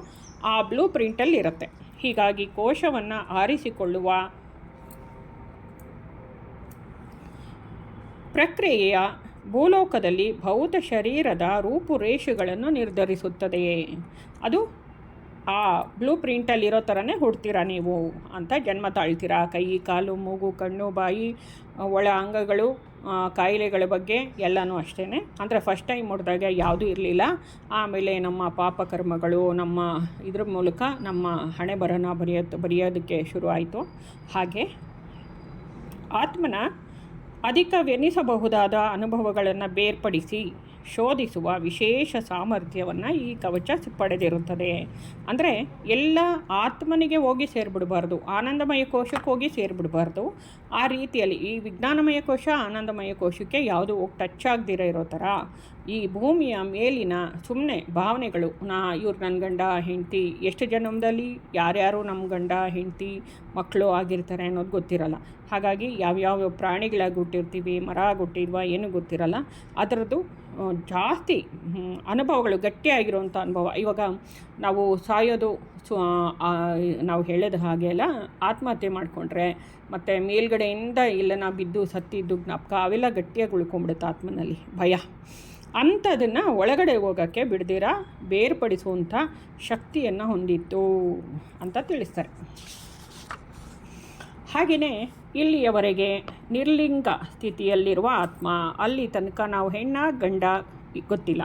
ಆ ಬ್ಲೂ ಪ್ರಿಂಟಲ್ಲಿ ಇರುತ್ತೆ. ಹೀಗಾಗಿ ಕೋಶವನ್ನು ಆರಿಸಿಕೊಳ್ಳುವ ಪ್ರಕ್ರಿಯೆಯ ಭೂಲೋಕದಲ್ಲಿ ಭೌತ ಶರೀರದ ರೂಪುರೇಷೆಗಳನ್ನು ನಿರ್ಧರಿಸುತ್ತದೆಯೇ. ಅದು ಆ ಬ್ಲೂ ಪ್ರಿಂಟಲ್ಲಿರೋ ಥರನೇ ಹುಡ್ತೀರಾ ನೀವು ಅಂತ ಜನ್ಮ ತಾಳ್ತೀರಾ. ಕೈ, ಕಾಲು, ಮೂಗು, ಕಣ್ಣು, ಬಾಯಿ, ಒಳ ಅಂಗಗಳು, ಕಾಯಿಲೆಗಳ ಬಗ್ಗೆ ಎಲ್ಲನೂ ಅಷ್ಟೇ. ಅಂದರೆ ಫಸ್ಟ್ ಟೈಮ್ ಹುಟ್ಟಿದಾಗ ಯಾವುದೂ ಇರಲಿಲ್ಲ. ಆಮೇಲೆ ನಮ್ಮ ಪಾಪಕರ್ಮಗಳು ನಮ್ಮ ಇದ್ರ ಮೂಲಕ ನಮ್ಮ ಹಣೆ ಬರನ ಬರೆಯೋದಕ್ಕೆ ಶುರು ಆಯಿತು. ಹಾಗೆ ಆತ್ಮನ ಅಧಿಕವೆನಿಸಬಹುದಾದ ಅನುಭವಗಳನ್ನು ಬೇರ್ಪಡಿಸಿ ಶೋಧಿಸುವ ವಿಶೇಷ ಸಾಮರ್ಥ್ಯವನ್ನು ಈ ಕವಚ ಪಡೆದಿರುತ್ತದೆ. ಅಂದರೆ ಎಲ್ಲ ಆತ್ಮನಿಗೆ ಹೋಗಿ ಸೇರಿಬಿಡಬಾರ್ದು, ಆನಂದಮಯ ಕೋಶಕ್ಕೆ ಹೋಗಿ ಸೇರಿಬಿಡಬಾರ್ದು. ಆ ರೀತಿಯಲ್ಲಿ ಈ ವಿಜ್ಞಾನಮಯ ಕೋಶ ಆನಂದಮಯ ಕೋಶಕ್ಕೆ ಯಾವುದು ಹೋಗಿ ಟಚ್ ಆಗದಿರೋ ಇರೋ ಥರ ಈ ಭೂಮಿಯ ಮೇಲಿನ ಸುಮ್ಮನೆ ಭಾವನೆಗಳು, ಇವ್ರು ನನ್ನ ಗಂಡ ಹೆಂಡತಿ, ಎಷ್ಟು ಜನ್ಮದಲ್ಲಿ ಯಾರ್ಯಾರು ನಮ್ಮ ಗಂಡ ಹೆಂಡತಿ ಮಕ್ಕಳು ಆಗಿರ್ತಾರೆ ಅನ್ನೋದು ಗೊತ್ತಿರಲ್ಲ. ಹಾಗಾಗಿ ಯಾವ್ಯಾವ ಪ್ರಾಣಿಗಳಾಗಿ ಹುಟ್ಟಿರ್ತೀವಿ, ಮರ ಹುಟ್ಟಿದ್ವ ಏನೂ ಗೊತ್ತಿರಲ್ಲ. ಅದರದ್ದು ಜಾಸ್ತಿ ಅನುಭವಗಳು ಗಟ್ಟಿಯಾಗಿರುವಂಥ ಅನುಭವ. ಇವಾಗ ನಾವು ಸಾಯೋದು ನಾವು ಹೇಳಿದ ಹಾಗೆಲ್ಲ ಆತ್ಮಹತ್ಯೆ ಮಾಡಿಕೊಂಡ್ರೆ ಮತ್ತು ಮೇಲ್ಗಡೆಯಿಂದ ಎಲ್ಲನ ಬಿದ್ದು ಸತ್ತಿದ್ದು ಜ್ಞಾಪಕ ಅವೆಲ್ಲ ಗಟ್ಟಿಯಾಗಿ ಉಳ್ಕೊಂಬಿಡುತ್ತೆ ಆತ್ಮನಲ್ಲಿ ಭಯ. ಅಂಥದನ್ನು ಒಳಗಡೆ ಹೋಗೋಕ್ಕೆ ಬಿಡ್ದಿರ ಬೇರ್ಪಡಿಸುವಂಥ ಶಕ್ತಿಯನ್ನು ಹೊಂದಿತ್ತು ಅಂತ ತಿಳಿಸ್ತಾರೆ. ಹಾಗೆಯೇ ಇಲ್ಲಿಯವರೆಗೆ ನಿರ್ಲಿಂಗ ಸ್ಥಿತಿಯಲ್ಲಿರುವ ಆತ್ಮ, ಅಲ್ಲಿ ತನಕ ನಾವು ಹೆಣ್ಣ ಗಂಡ ಗೊತ್ತಿಲ್ಲ.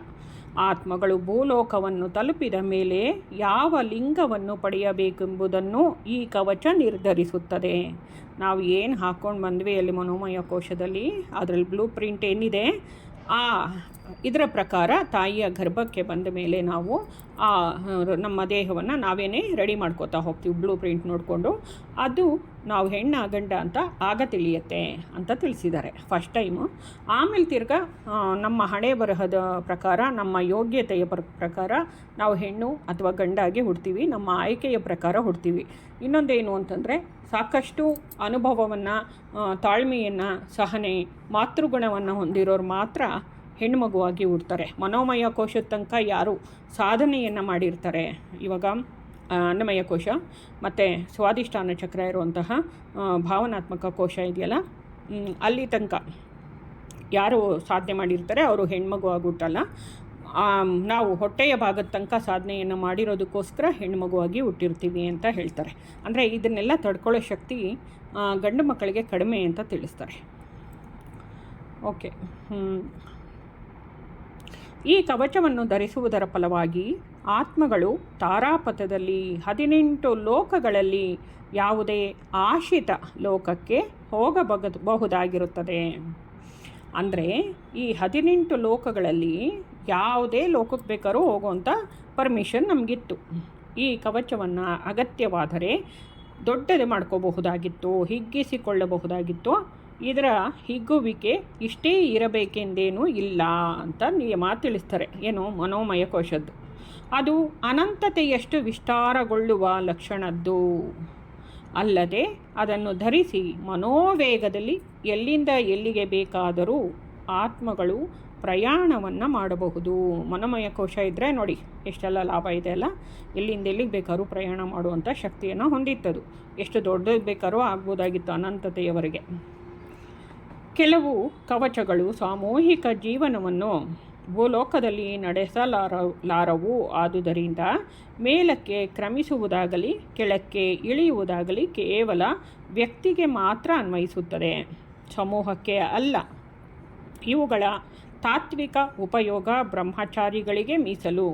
ಆತ್ಮಗಳು ಭೂಲೋಕವನ್ನು ತಲುಪಿದ ಮೇಲೆ ಯಾವ ಲಿಂಗವನ್ನು ಪಡೆಯಬೇಕೆಂಬುದನ್ನು ಈ ಕವಚ ನಿರ್ಧರಿಸುತ್ತದೆ. ನಾವು ಏನು ಹಾಕ್ಕೊಂಡು ಬಂದ್ವಿ ಅಲ್ಲಿ ಮನೋಮಯ ಕೋಶದಲ್ಲಿ, ಅದರಲ್ಲಿ ಬ್ಲೂ ಪ್ರಿಂಟ್ ಏನಿದೆ ಇದರ ಪ್ರಕಾರ ತಾಯಿಯ ಗರ್ಭಕ್ಕೆ ಬಂದ ಮೇಲೆ ನಾವು ನಮ್ಮ ದೇಹವನ್ನು ನಾವೇನೇ ರೆಡಿ ಮಾಡ್ಕೋತಾ ಹೋಗ್ತೀವಿ ಬ್ಲೂ ಪ್ರಿಂಟ್ ನೋಡಿಕೊಂಡು. ಅದು ನಾವು ಹೆಣ್ಣ ಗಂಡ ಅಂತ ಆಗ ತಿಳಿಯುತ್ತೆ ಅಂತ ತಿಳಿಸಿದ್ದಾರೆ ಫಸ್ಟ್ ಟೈಮು. ಆಮೇಲೆ ತಿರ್ಗಾ ನಮ್ಮ ಹಣೆ ಬರಹದ ಪ್ರಕಾರ ನಮ್ಮ ಯೋಗ್ಯತೆಯ ಪ್ರಕಾರ ನಾವು ಹೆಣ್ಣು ಅಥವಾ ಗಂಡಾಗಿ ಹುಡ್ತೀವಿ, ನಮ್ಮ ಆಯ್ಕೆಯ ಪ್ರಕಾರ ಹುಡ್ತೀವಿ. ಇನ್ನೊಂದೇನು ಅಂತಂದರೆ ಸಾಕಷ್ಟು ಅನುಭವವನ್ನು, ತಾಳ್ಮೆಯನ್ನು, ಸಹನೆ, ಮಾತೃಗುಣವನ್ನು ಹೊಂದಿರೋರು ಮಾತ್ರ ಹೆಣ್ಣುಮಗುವಾಗಿ ಹುಡ್ತಾರೆ. ಮನೋಮಯ ಕೋಶದ ತನಕ ಯಾರು ಸಾಧನೆಯನ್ನು ಮಾಡಿರ್ತಾರೆ, ಇವಾಗ ಅನ್ನಮಯ ಕೋಶ ಮತ್ತು ಸ್ವಾದಿಷ್ಠಾನ ಚಕ್ರ ಇರುವಂತಹ ಭಾವನಾತ್ಮಕ ಕೋಶ ಇದೆಯಲ್ಲ, ಅಲ್ಲಿ ತನಕ ಯಾರು ಸಾಧನೆ ಮಾಡಿರ್ತಾರೆ ಅವರು ಹೆಣ್ಮಗುವಾಗಿ ಹುಟ್ಟಲ್ಲ. ನಾವು ಹೊಟ್ಟೆಯ ಭಾಗದ ತನಕ ಸಾಧನೆಯನ್ನು ಮಾಡಿರೋದಕ್ಕೋಸ್ಕರ ಹೆಣ್ಮಗುವಾಗಿ ಹುಟ್ಟಿರ್ತೀವಿ ಅಂತ ಹೇಳ್ತಾರೆ. ಅಂದರೆ ಇದನ್ನೆಲ್ಲ ತಡ್ಕೊಳ್ಳೋ ಶಕ್ತಿ ಗಂಡು ಮಕ್ಕಳಿಗೆ ಕಡಿಮೆ ಅಂತ ತಿಳಿಸ್ತಾರೆ. ಓಕೆ, ಈ ಕವಚವನ್ನು ಧರಿಸುವುದರ ಫಲವಾಗಿ ಆತ್ಮಗಳು ತಾರಾಪಥದಲ್ಲಿ 18 ಲೋಕಗಳಲ್ಲಿ ಯಾವುದೇ ಆಶಿತ ಲೋಕಕ್ಕೆ ಹೋಗಬಹುದಾಗಿರುತ್ತದೆ. ಅಂದರೆ ಈ 18 ಲೋಕಗಳಲ್ಲಿ ಯಾವುದೇ ಲೋಕಕ್ಕೆ ಬೇಕಾದ್ರೂ ಹೋಗುವಂಥ ಪರ್ಮಿಷನ್ ನಮಗಿತ್ತು. ಈ ಕವಚವನ್ನು ಅಗತ್ಯವಾದರೆ ದೊಡ್ಡದು ಮಾಡ್ಕೋಬಹುದಾಗಿತ್ತು, ಹಿಗ್ಗಿಸಿಕೊಳ್ಳಬಹುದಾಗಿತ್ತು. ಇದರ ಹಿಗ್ಗುವಿಕೆ ಇಷ್ಟೇ ಇರಬೇಕೆಂದೇನೂ ಇಲ್ಲ ಅಂತ ನಿಯಮ ತಿಳಿಸ್ತಾರೆ. ಏನು ಮನೋಮಯ ಕೋಶದ್ದು ಅದು ಅನಂತತೆಯಷ್ಟು ವಿಸ್ತಾರಗೊಳ್ಳುವ ಲಕ್ಷಣದ್ದು. ಅಲ್ಲದೆ ಅದನ್ನು ಧರಿಸಿ ಮನೋವೇಗದಲ್ಲಿ ಎಲ್ಲಿಂದ ಎಲ್ಲಿಗೆ ಬೇಕಾದರೂ ಆತ್ಮಗಳು ಪ್ರಯಾಣವನ್ನು ಮಾಡಬಹುದು. ಮನೋಮಯ ಕೋಶ ಇದ್ದರೆ ನೋಡಿ ಎಷ್ಟೆಲ್ಲ ಲಾಭ ಇದೆ ಅಲ್ಲ. ಎಲ್ಲಿಂದ ಎಲ್ಲಿಗೆ ಬೇಕಾದ್ರೂ ಪ್ರಯಾಣ ಮಾಡುವಂಥ ಶಕ್ತಿಯನ್ನು ಹೊಂದಿತ್ತದು. ಎಷ್ಟು ದೊಡ್ಡದು ಬೇಕಾದ್ರೂ ಆಗ್ಬೋದಾಗಿತ್ತು ಅನಂತತೆಯವರೆಗೆ. ಕೆಲವು ಕವಚಗಳು ಸಾಮೂಹಿಕ ಜೀವನವನ್ನು ಭೂಲೋಕದಲ್ಲಿ ನಡೆಸಲಾರವು. ಆದುದರಿಂದ ಮೇಲಕ್ಕೆ ಕ್ರಮಿಸುವುದಾಗಲಿ ಕೆಳಕ್ಕೆ ಇಳಿಯುವುದಾಗಲಿ ಕೇವಲ ವ್ಯಕ್ತಿಗೆ ಮಾತ್ರ ಅನ್ವಯಿಸುತ್ತದೆ, ಸಮೂಹಕ್ಕೆ ಅಲ್ಲ. ಇವುಗಳ ತಾತ್ವಿಕ ಉಪಯೋಗ ಬ್ರಹ್ಮಚಾರಿಗಳಿಗೆ ಮೀಸಲು.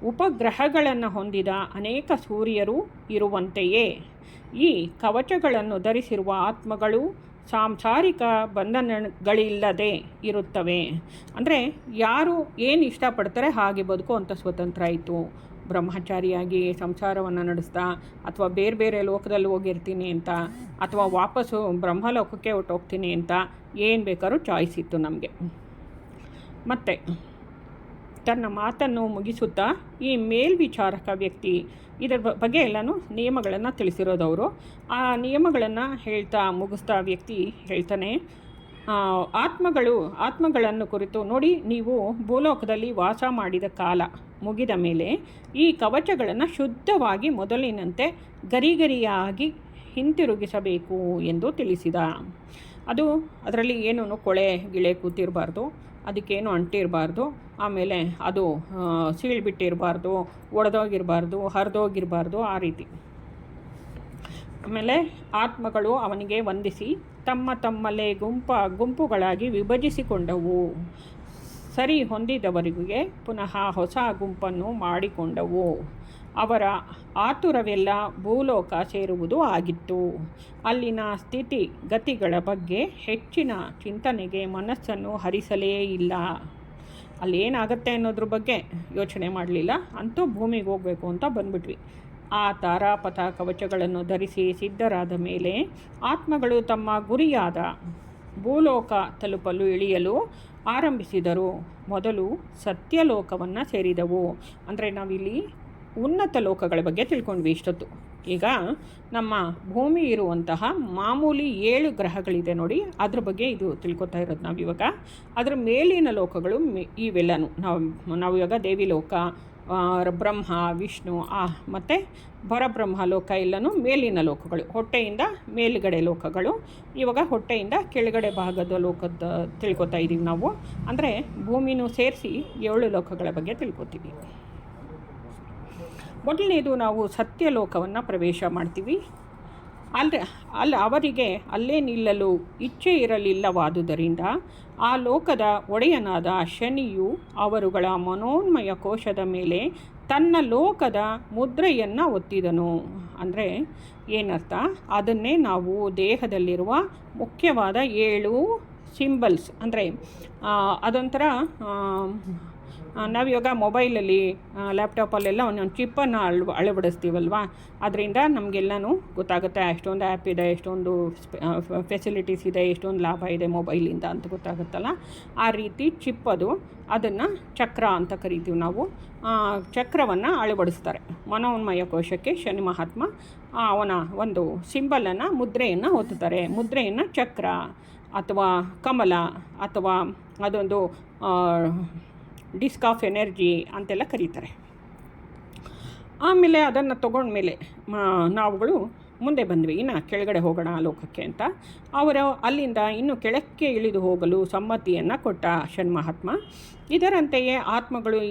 ಉಪಗ್ರಹಗಳನ್ನು ಹೊಂದಿದ ಅನೇಕ ಸೂರ್ಯರು ಇರುವಂತೆಯೇ ಈ ಕವಚಗಳನ್ನು ಧರಿಸಿರುವ ಆತ್ಮಗಳು ಸಾಂಸಾರಿಕ ಬಂಧನಗಳಿಲ್ಲದೆ ಇರುತ್ತವೆ. ಅಂದರೆ ಯಾರು ಏನು ಇಷ್ಟಪಡ್ತಾರೆ ಹಾಗೆ ಬದುಕುವಂಥ ಸ್ವತಂತ್ರ ಆಯಿತು. ಬ್ರಹ್ಮಚಾರಿಯಾಗಿ ಸಂಸಾರವನ್ನು ನಡೆಸ್ತಾ, ಅಥವಾ ಬೇರೆ ಬೇರೆ ಲೋಕದಲ್ಲಿ ಹೋಗಿರ್ತೀನಿ ಅಂತ, ಅಥವಾ ವಾಪಸ್ಸು ಬ್ರಹ್ಮಲೋಕಕ್ಕೆ ಹೊರಟೋಗ್ತೀನಿ ಅಂತ ಏನು ಬೇಕಾದ್ರೂ ಚಾಯ್ಸ್ ಇತ್ತು ನಮಗೆ. ಮತ್ತು ತನ್ನ ಮಾತನ್ನು ಮುಗಿಸುತ್ತಾ ಈ ಮೇಲ್ವಿಚಾರಕ ವ್ಯಕ್ತಿ ಇದರ ಬಗ್ಗೆ ಎಲ್ಲನೂ ನಿಯಮಗಳನ್ನು ತಿಳಿಸಿರೋದವರು. ಆ ನಿಯಮಗಳನ್ನು ಮುಗಿಸ್ತಾ ವ್ಯಕ್ತಿ ಹೇಳ್ತಾನೆ, ಆತ್ಮಗಳನ್ನು ಕುರಿತು ನೋಡಿ, ನೀವು ಭೂಲೋಕದಲ್ಲಿ ವಾಸ ಮಾಡಿದ ಕಾಲ ಮುಗಿದ ಮೇಲೆ ಈ ಕವಚಗಳನ್ನು ಶುದ್ಧವಾಗಿ ಮೊದಲಿನಂತೆ ಗರಿಗರಿಯಾಗಿ ಹಿಂತಿರುಗಿಸಬೇಕು ಎಂದು ತಿಳಿಸಿದ. ಅದರಲ್ಲಿ ಏನೂ ಕೊಳೆ ಗಿಳೆ ಕೂತಿರಬಾರ್ದು, ಅದಕ್ಕೇನು ಅಂಟಿರಬಾರ್ದು, ಆಮೇಲೆ ಅದು ಸೀಳ್ಬಿಟ್ಟಿರಬಾರ್ದು, ಒಡೆದೋಗಿರಬಾರ್ದು, ಹರಿದೋಗಿರಬಾರ್ದು, ಆ ರೀತಿ. ಆಮೇಲೆ ಆತ್ಮಗಳು ಅವನಿಗೆ ವಂದಿಸಿ ತಮ್ಮಲ್ಲೇ ಗುಂಪುಗಳಾಗಿ ವಿಭಜಿಸಿಕೊಂಡವು. ಸರಿ ಹೊಂದಿದವರಿಗೆ ಪುನಃ ಹೊಸ ಗುಂಪನ್ನು ಮಾಡಿಕೊಂಡವು. ಅವರ ಆತುರವೆಲ್ಲ ಭೂಲೋಕ ಸೇರುವುದು ಆಗಿತ್ತು. ಅಲ್ಲಿನ ಸ್ಥಿತಿ ಗತಿಗಳ ಬಗ್ಗೆ ಹೆಚ್ಚಿನ ಚಿಂತನೆಗೆ ಮನಸ್ಸನ್ನು ಹರಿಸಲೇ ಇಲ್ಲ. ಅಲ್ಲೇನಾಗತ್ತೆ ಅನ್ನೋದ್ರ ಬಗ್ಗೆ ಯೋಚನೆ ಮಾಡಲಿಲ್ಲ. ಅಂತೂ ಭೂಮಿಗೆ ಹೋಗಬೇಕು ಅಂತ ಬಂದ್ಬಿಟ್ವಿ. ಆ ತಾರಾಪಥ ಕವಚಗಳನ್ನು ಧರಿಸಿ ಸಿದ್ಧರಾದ ಮೇಲೆ ಆತ್ಮಗಳು ತಮ್ಮ ಗುರಿಯಾದ ಭೂಲೋಕ ತಲುಪಲು ಇಳಿಯಲು ಆರಂಭಿಸಿದರು. ಮೊದಲು ಸತ್ಯಲೋಕವನ್ನು ಸೇರಿದವು. ಅಂದರೆ ನಾವಿಲ್ಲಿ ಉನ್ನತ ಲೋಕಗಳ ಬಗ್ಗೆ ತಿಳ್ಕೊಂಡ್ವಿ ಇಷ್ಟೊತ್ತು. ಈಗ ನಮ್ಮ ಭೂಮಿ ಇರುವಂತಹ ಮಾಮೂಲಿ 7 ಗ್ರಹಗಳಿದೆ ನೋಡಿ, ಅದ್ರ ಬಗ್ಗೆ ಇದು ತಿಳ್ಕೊತಾ ಇರೋದು ನಾವಿವಾಗ. ಅದರ ಮೇಲಿನ ಲೋಕಗಳು ಇವೆಲ್ಲನೂ ನಾವು ಇವಾಗ ದೇವಿ ಲೋಕ, ಬ್ರಹ್ಮ, ವಿಷ್ಣು ಮತ್ತು ಪರಬ್ರಹ್ಮ ಲೋಕ ಎಲ್ಲನೂ ಮೇಲಿನ ಲೋಕಗಳು. ಹೊಟ್ಟೆಯಿಂದ ಮೇಲುಗಡೆ ಲೋಕಗಳು. ಇವಾಗ ಹೊಟ್ಟೆಯಿಂದ ಕೆಳಗಡೆ ಭಾಗದ ಲೋಕದ ತಿಳ್ಕೊತಾ ಇದ್ದೀವಿ ನಾವು. ಅಂದರೆ ಭೂಮಿನೂ ಸೇರಿಸಿ 7 ಲೋಕಗಳ ಬಗ್ಗೆ ತಿಳ್ಕೊತೀವಿ. ಮೊದಲನೇದು ನಾವು ಸತ್ಯಲೋಕವನ್ನು ಪ್ರವೇಶ ಮಾಡ್ತೀವಿ. ಅಲ್ಲಿ ಅವರಿಗೆ ಅಲ್ಲೇ ನಿಲ್ಲಲು ಇಚ್ಛೆ ಇರಲಿಲ್ಲವಾದುದರಿಂದ ಆ ಲೋಕದ ಒಡೆಯನಾದ ಶನಿಯು ಅವರುಗಳ ಮನೋನ್ಮಯ ಕೋಶದ ಮೇಲೆ ತನ್ನ ಲೋಕದ ಮುದ್ರೆಯನ್ನು ಒತ್ತಿದನು. ಅಂದರೆ ಏನರ್ಥ? ಅದನ್ನೇ ನಾವು ದೇಹದಲ್ಲಿರುವ ಮುಖ್ಯವಾದ 7 ಸಿಂಬಲ್ಸ್, ಅಂದರೆ ಅದೊಂಥರ ನಾವಿವಾಗ ಮೊಬೈಲಲ್ಲಿ ಲ್ಯಾಪ್ಟಾಪಲ್ಲೆಲ್ಲ ಒಂದೊಂದು ಚಿಪ್ಪನ್ನು ಅಳವಡಿಸ್ತೀವಲ್ವ, ಅದರಿಂದ ನಮಗೆಲ್ಲನೂ ಗೊತ್ತಾಗುತ್ತೆ ಎಷ್ಟೊಂದು ಆ್ಯಪ್ ಇದೆ, ಎಷ್ಟೊಂದು ಫೆಸಿಲಿಟೀಸ್ ಇದೆ, ಎಷ್ಟೊಂದು ಲಾಭ ಇದೆ ಮೊಬೈಲಿಂದ ಅಂತ ಗೊತ್ತಾಗುತ್ತಲ್ಲ. ಆ ರೀತಿ ಚಿಪ್ ಅದನ್ನು ಚಕ್ರ ಅಂತ ಕರಿತೀವಿ ನಾವು. ಚಕ್ರವನ್ನು ಅಳವಡಿಸ್ತಾರೆ ಮನೋನ್ಮಯ ಕೋಶಕ್ಕೆ. ಶನಿ ಮಹಾತ್ಮ ಅವನ ಒಂದು ಸಿಂಬಲನ್ನು, ಮುದ್ರೆಯನ್ನು ಒತ್ತುತ್ತಾರೆ. ಮುದ್ರೆಯನ್ನು ಚಕ್ರ ಅಥವಾ ಕಮಲ ಅಥವಾ ಅದೊಂದು ಡಿಸ್ಕ್ ಆಫ್ ಎನರ್ಜಿ ಅಂತೆಲ್ಲ ಕರೀತಾರೆ. ಆಮೇಲೆ ಅದನ್ನು ತಗೊಂಡ್ಮೇಲೆ ನಾವುಗಳು ಮುಂದೆ ಬಂದ್ವಿ, ಇನ್ನು ಕೆಳಗಡೆ ಹೋಗೋಣ ಲೋಕಕ್ಕೆ ಅಂತ. ಅವರು ಅಲ್ಲಿಂದ ಇನ್ನು ಕೆಳಕ್ಕೆ ಇಳಿದು ಹೋಗಲು ಸಮ್ಮತಿಯನ್ನು ಕೊಟ್ಟ ಷಣ್ಮಹಾತ್ಮ. ಇದರಂತೆಯೇ ಆತ್ಮಗಳು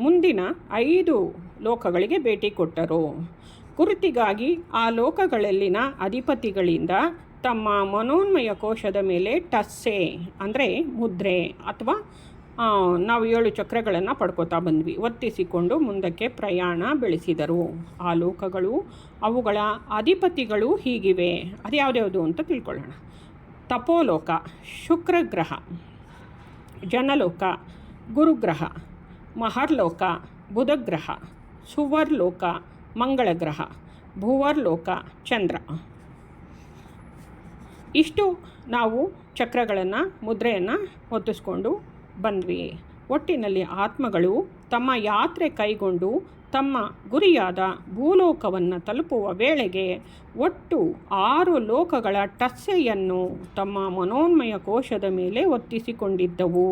ಮುಂದಿನ 5 ಲೋಕಗಳಿಗೆ ಭೇಟಿ ಕೊಟ್ಟರು. ಗುರುತಿಗಾಗಿ ಆ ಲೋಕಗಳಲ್ಲಿನ ಅಧಿಪತಿಗಳಿಂದ ತಮ್ಮ ಮನೋನ್ಮಯ ಕೋಶದ ಮೇಲೆ ಟಸ್ಸೆ ಅಂದರೆ ಮುದ್ರೆ ಅಥವಾ ನಾವು 7 ಚಕ್ರಗಳನ್ನು ಪಡ್ಕೋತಾ ಬಂದ್ವಿ. ಒತ್ತಿಸಿಕೊಂಡು ಮುಂದಕ್ಕೆ ಪ್ರಯಾಣ ಬೆಳೆಸಿದರು. ಆ ಲೋಕಗಳು, ಅವುಗಳ ಅಧಿಪತಿಗಳು ಹೀಗಿವೆ. ಅದು ಯಾವುದ್ಯಾವುದು ಅಂತ ತಿಳ್ಕೊಳ್ಳೋಣ. ತಪೋಲೋಕ ಶುಕ್ರಗ್ರಹ, ಜನಲೋಕ ಗುರುಗ್ರಹ, ಮಹರ್ಲೋಕ ಬುಧಗ್ರಹ, ಸುವರ್ಲೋಕ ಮಂಗಳಗ್ರಹ, ಭುವರ್ಲೋಕ ಚಂದ್ರ. ಇಷ್ಟು ನಾವು ಚಕ್ರಗಳನ್ನು, ಮುದ್ರೆಯನ್ನು ಹೊತ್ತಿಸ್ಕೊಂಡು ಬಂದ್ವಿ. ಒಟ್ಟಿನಲ್ಲಿ ಆತ್ಮಗಳು ತಮ್ಮ ಯಾತ್ರೆ ಕೈಗೊಂಡು ತಮ್ಮ ಗುರಿಯಾದ ಭೂಲೋಕವನ್ನು ತಲುಪುವ ವೇಳೆಗೆ ಒಟ್ಟು 6 ಲೋಕಗಳ ಟಸ್ಸೆಯನ್ನು ತಮ್ಮ ಮನೋನ್ಮಯ ಕೋಶದ ಮೇಲೆ ಒತ್ತಿಸಿಕೊಂಡಿದ್ದವು.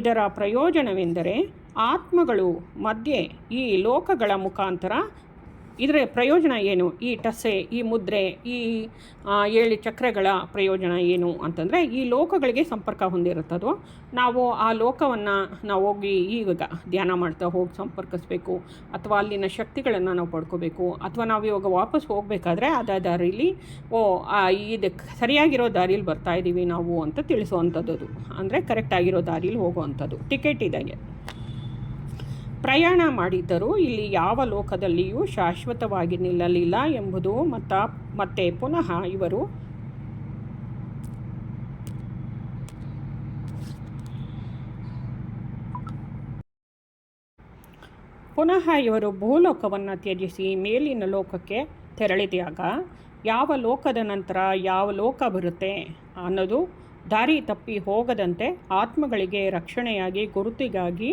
ಇದರ ಪ್ರಯೋಜನವೆಂದರೆ ಆತ್ಮಗಳು ಮಧ್ಯೆ ಈ ಲೋಕಗಳ ಮುಖಾಂತರ, ಇದರ ಪ್ರಯೋಜನ ಏನು? ಈ ಟಸ್ಸೆ, ಈ ಮುದ್ರೆ, ಈ 7 ಚಕ್ರಗಳ ಪ್ರಯೋಜನ ಏನು ಅಂತಂದರೆ, ಈ ಲೋಕಗಳಿಗೆ ಸಂಪರ್ಕ ಹೊಂದಿರುತ್ತದೋ. ನಾವು ಆ ಲೋಕವನ್ನು ನಾವು ಹೋಗಿ ಈಗ ಧ್ಯಾನ ಮಾಡ್ತಾ ಹೋಗಿ ಸಂಪರ್ಕಿಸ್ಬೇಕು, ಅಥವಾ ಅಲ್ಲಿನ ಶಕ್ತಿಗಳನ್ನು ನಾವು ಪಡ್ಕೋಬೇಕು, ಅಥವಾ ನಾವು ಇವಾಗ ವಾಪಸ್ ಹೋಗಬೇಕಾದ್ರೆ ಅದೇ ದಾರಿಲಿ ಇದಕ್ಕೆ ಸರಿಯಾಗಿರೋ ದಾರಿಲಿ ಬರ್ತಾ ಇದ್ದೀವಿ ನಾವು ಅಂತ ತಿಳಿಸುವಂಥದ್ದು. ಅಂದರೆ ಕರೆಕ್ಟಾಗಿರೋ ದಾರಿಲಿ ಹೋಗುವಂಥದ್ದು. ಟಿಕೆಟ್ ಇದಾಗೆ ಪ್ರಯಾಣ ಮಾಡಿದ್ದರೂ ಇಲ್ಲಿ ಯಾವ ಲೋಕದಲ್ಲಿಯೂ ಶಾಶ್ವತವಾಗಿ ನಿಲ್ಲಲಿಲ್ಲ ಎಂಬುದು ಮತ್ತೆ ಪುನಃ ಇವರು ಪುನಃ ಇವರು ಭೂಲೋಕವನ್ನು ತ್ಯಜಿಸಿ ಮೇಲಿನ ಲೋಕಕ್ಕೆ ತೆರಳಿದಾಗ ಯಾವ ಲೋಕದ ನಂತರ ಯಾವ ಲೋಕ ಬರುತ್ತೆ ಅನ್ನೋದು ದಾರಿ ತಪ್ಪಿ ಹೋಗದಂತೆ ಆತ್ಮಗಳಿಗೆ ರಕ್ಷಣೆಯಾಗಿ ಗುರುತಿಗಾಗಿ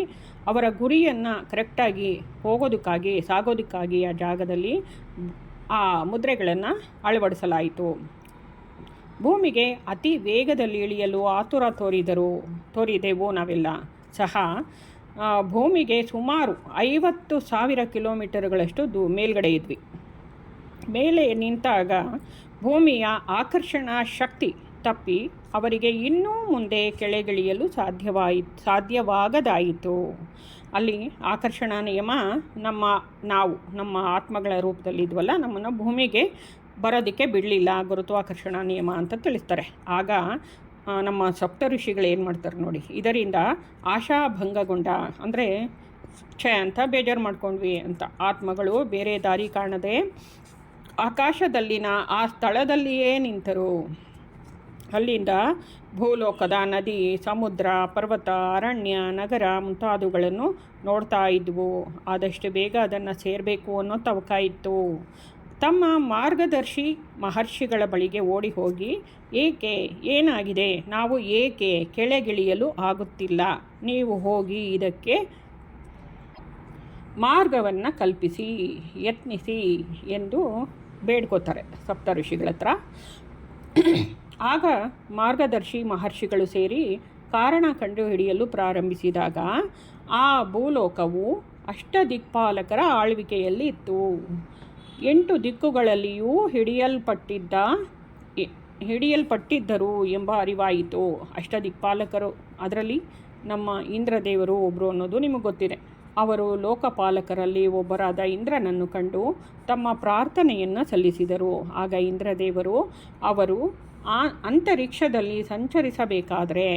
ಅವರ ಗುರಿಯನ್ನು ಕರೆಕ್ಟಾಗಿ ಸಾಗೋದಕ್ಕಾಗಿ ಆ ಜಾಗದಲ್ಲಿ ಆ ಮುದ್ರೆಗಳನ್ನು ಅಳವಡಿಸಲಾಯಿತು. ಭೂಮಿಗೆ ಅತಿ ವೇಗದಲ್ಲಿ ಇಳಿಯಲು ಆತುರ ತೋರಿದೆವು ನಾವೆಲ್ಲ ಸಹ. ಭೂಮಿಗೆ ಸುಮಾರು 50,000 ಕಿಲೋಮೀಟರ್ಗಳಷ್ಟು ಮೇಲ್ಗಡೆ ಇದ್ವಿ. ಮೇಲೆ ನಿಂತಾಗ ಭೂಮಿಯ ಆಕರ್ಷಣಾ ಶಕ್ತಿ ತಪ್ಪಿ ಅವರಿಗೆ ಇನ್ನೂ ಮುಂದೆ ಕೆಳಗಿಳಿಯಲು ಸಾಧ್ಯವಾಗದಾಯಿತು. ಅಲ್ಲಿ ಆಕರ್ಷಣಾ ನಿಯಮ ನಮ್ಮ ಆತ್ಮಗಳ ರೂಪದಲ್ಲಿದ್ವಲ್ಲ, ನಮ್ಮನ್ನು ಭೂಮಿಗೆ ಬರೋದಕ್ಕೆ ಬಿಡಲಿಲ್ಲ, ಗುರುತ್ವಾಕರ್ಷಣಾ ನಿಯಮ ಅಂತ ತಿಳಿಸ್ತಾರೆ. ಆಗ ನಮ್ಮ ಸಪ್ತ ಋಷಿಗಳು ಏನು ಮಾಡ್ತಾರೆ ನೋಡಿ, ಇದರಿಂದ ಆಶಾಭಂಗಗೊಂಡ ಅಂದರೆ ಅಂತ ಬೇಜಾರು ಮಾಡ್ಕೊಂಡ್ವಿ ಅಂತ ಆತ್ಮಗಳು ಬೇರೆ ದಾರಿ ಕಾಣದೆ ಆಕಾಶದಲ್ಲಿನ ಆ ಸ್ಥಳದಲ್ಲಿಯೇ ನಿಂತರು. ಅಲ್ಲಿಂದ ಭೂಲೋಕದ ನದಿ, ಸಮುದ್ರ, ಪರ್ವತ, ಅರಣ್ಯ, ನಗರ ಮುಂತಾದವುಗಳನ್ನು ನೋಡ್ತಾ ಇದ್ವು. ಆದಷ್ಟು ಬೇಗ ಅದನ್ನು ಸೇರಬೇಕು ಅನ್ನೋ ತವಕ ಇತ್ತು. ತಮ್ಮ ಮಾರ್ಗದರ್ಶಿ ಮಹರ್ಷಿಗಳ ಬಳಿಗೆ ಓಡಿ ಹೋಗಿ, ಏನಾಗಿದೆ, ನಾವು ಏಕೆ ಕೆಳಗಿಳಿಯಲು ಆಗುತ್ತಿಲ್ಲ, ನೀವು ಹೋಗಿ ಇದಕ್ಕೆ ಮಾರ್ಗವನ್ನು ಕಲ್ಪಿಸಿ ಯತ್ನಿಸಿ ಎಂದು ಬೇಡ್ಕೋತಾರೆ ಸಪ್ತ ಋಷಿಗಳ ಹತ್ರ. ಆಗ ಮಾರ್ಗದರ್ಶಿ ಮಹರ್ಷಿಗಳು ಸೇರಿ ಕಾರಣ ಕಂಡುಹಿಡಿಯಲು ಪ್ರಾರಂಭಿಸಿದಾಗ ಆ ಭೂಲೋಕವು ಅಷ್ಟದಿಕ್ಪಾಲಕರ ಆಳ್ವಿಕೆಯಲ್ಲಿ ಇತ್ತು. 8 ದಿಕ್ಕುಗಳಲ್ಲಿಯೂ ಹಿಡಿಯಲ್ಪಟ್ಟಿದ್ದರು ಎಂಬ ಅರಿವಾಯಿತು. ಅಷ್ಟದಿಕ್ಪಾಲಕರು, ಅದರಲ್ಲಿ ನಮ್ಮ ಇಂದ್ರದೇವರು ಒಬ್ಬರು ಅನ್ನೋದು ನಿಮಗೆ ಗೊತ್ತಿದೆ. ಅವರು ಲೋಕಪಾಲಕರಲ್ಲಿ ಒಬ್ಬರಾದ ಇಂದ್ರನನ್ನು ಕಂಡು ತಮ್ಮ ಪ್ರಾರ್ಥನೆಯನ್ನು ಸಲ್ಲಿಸಿದರು. ಆಗ ಇಂದ್ರದೇವರು ಅವರು ಅಂತರಿಕ್ಷದಲ್ಲಿ ಸಂಚರಿಸಬೇಕಾದರೆ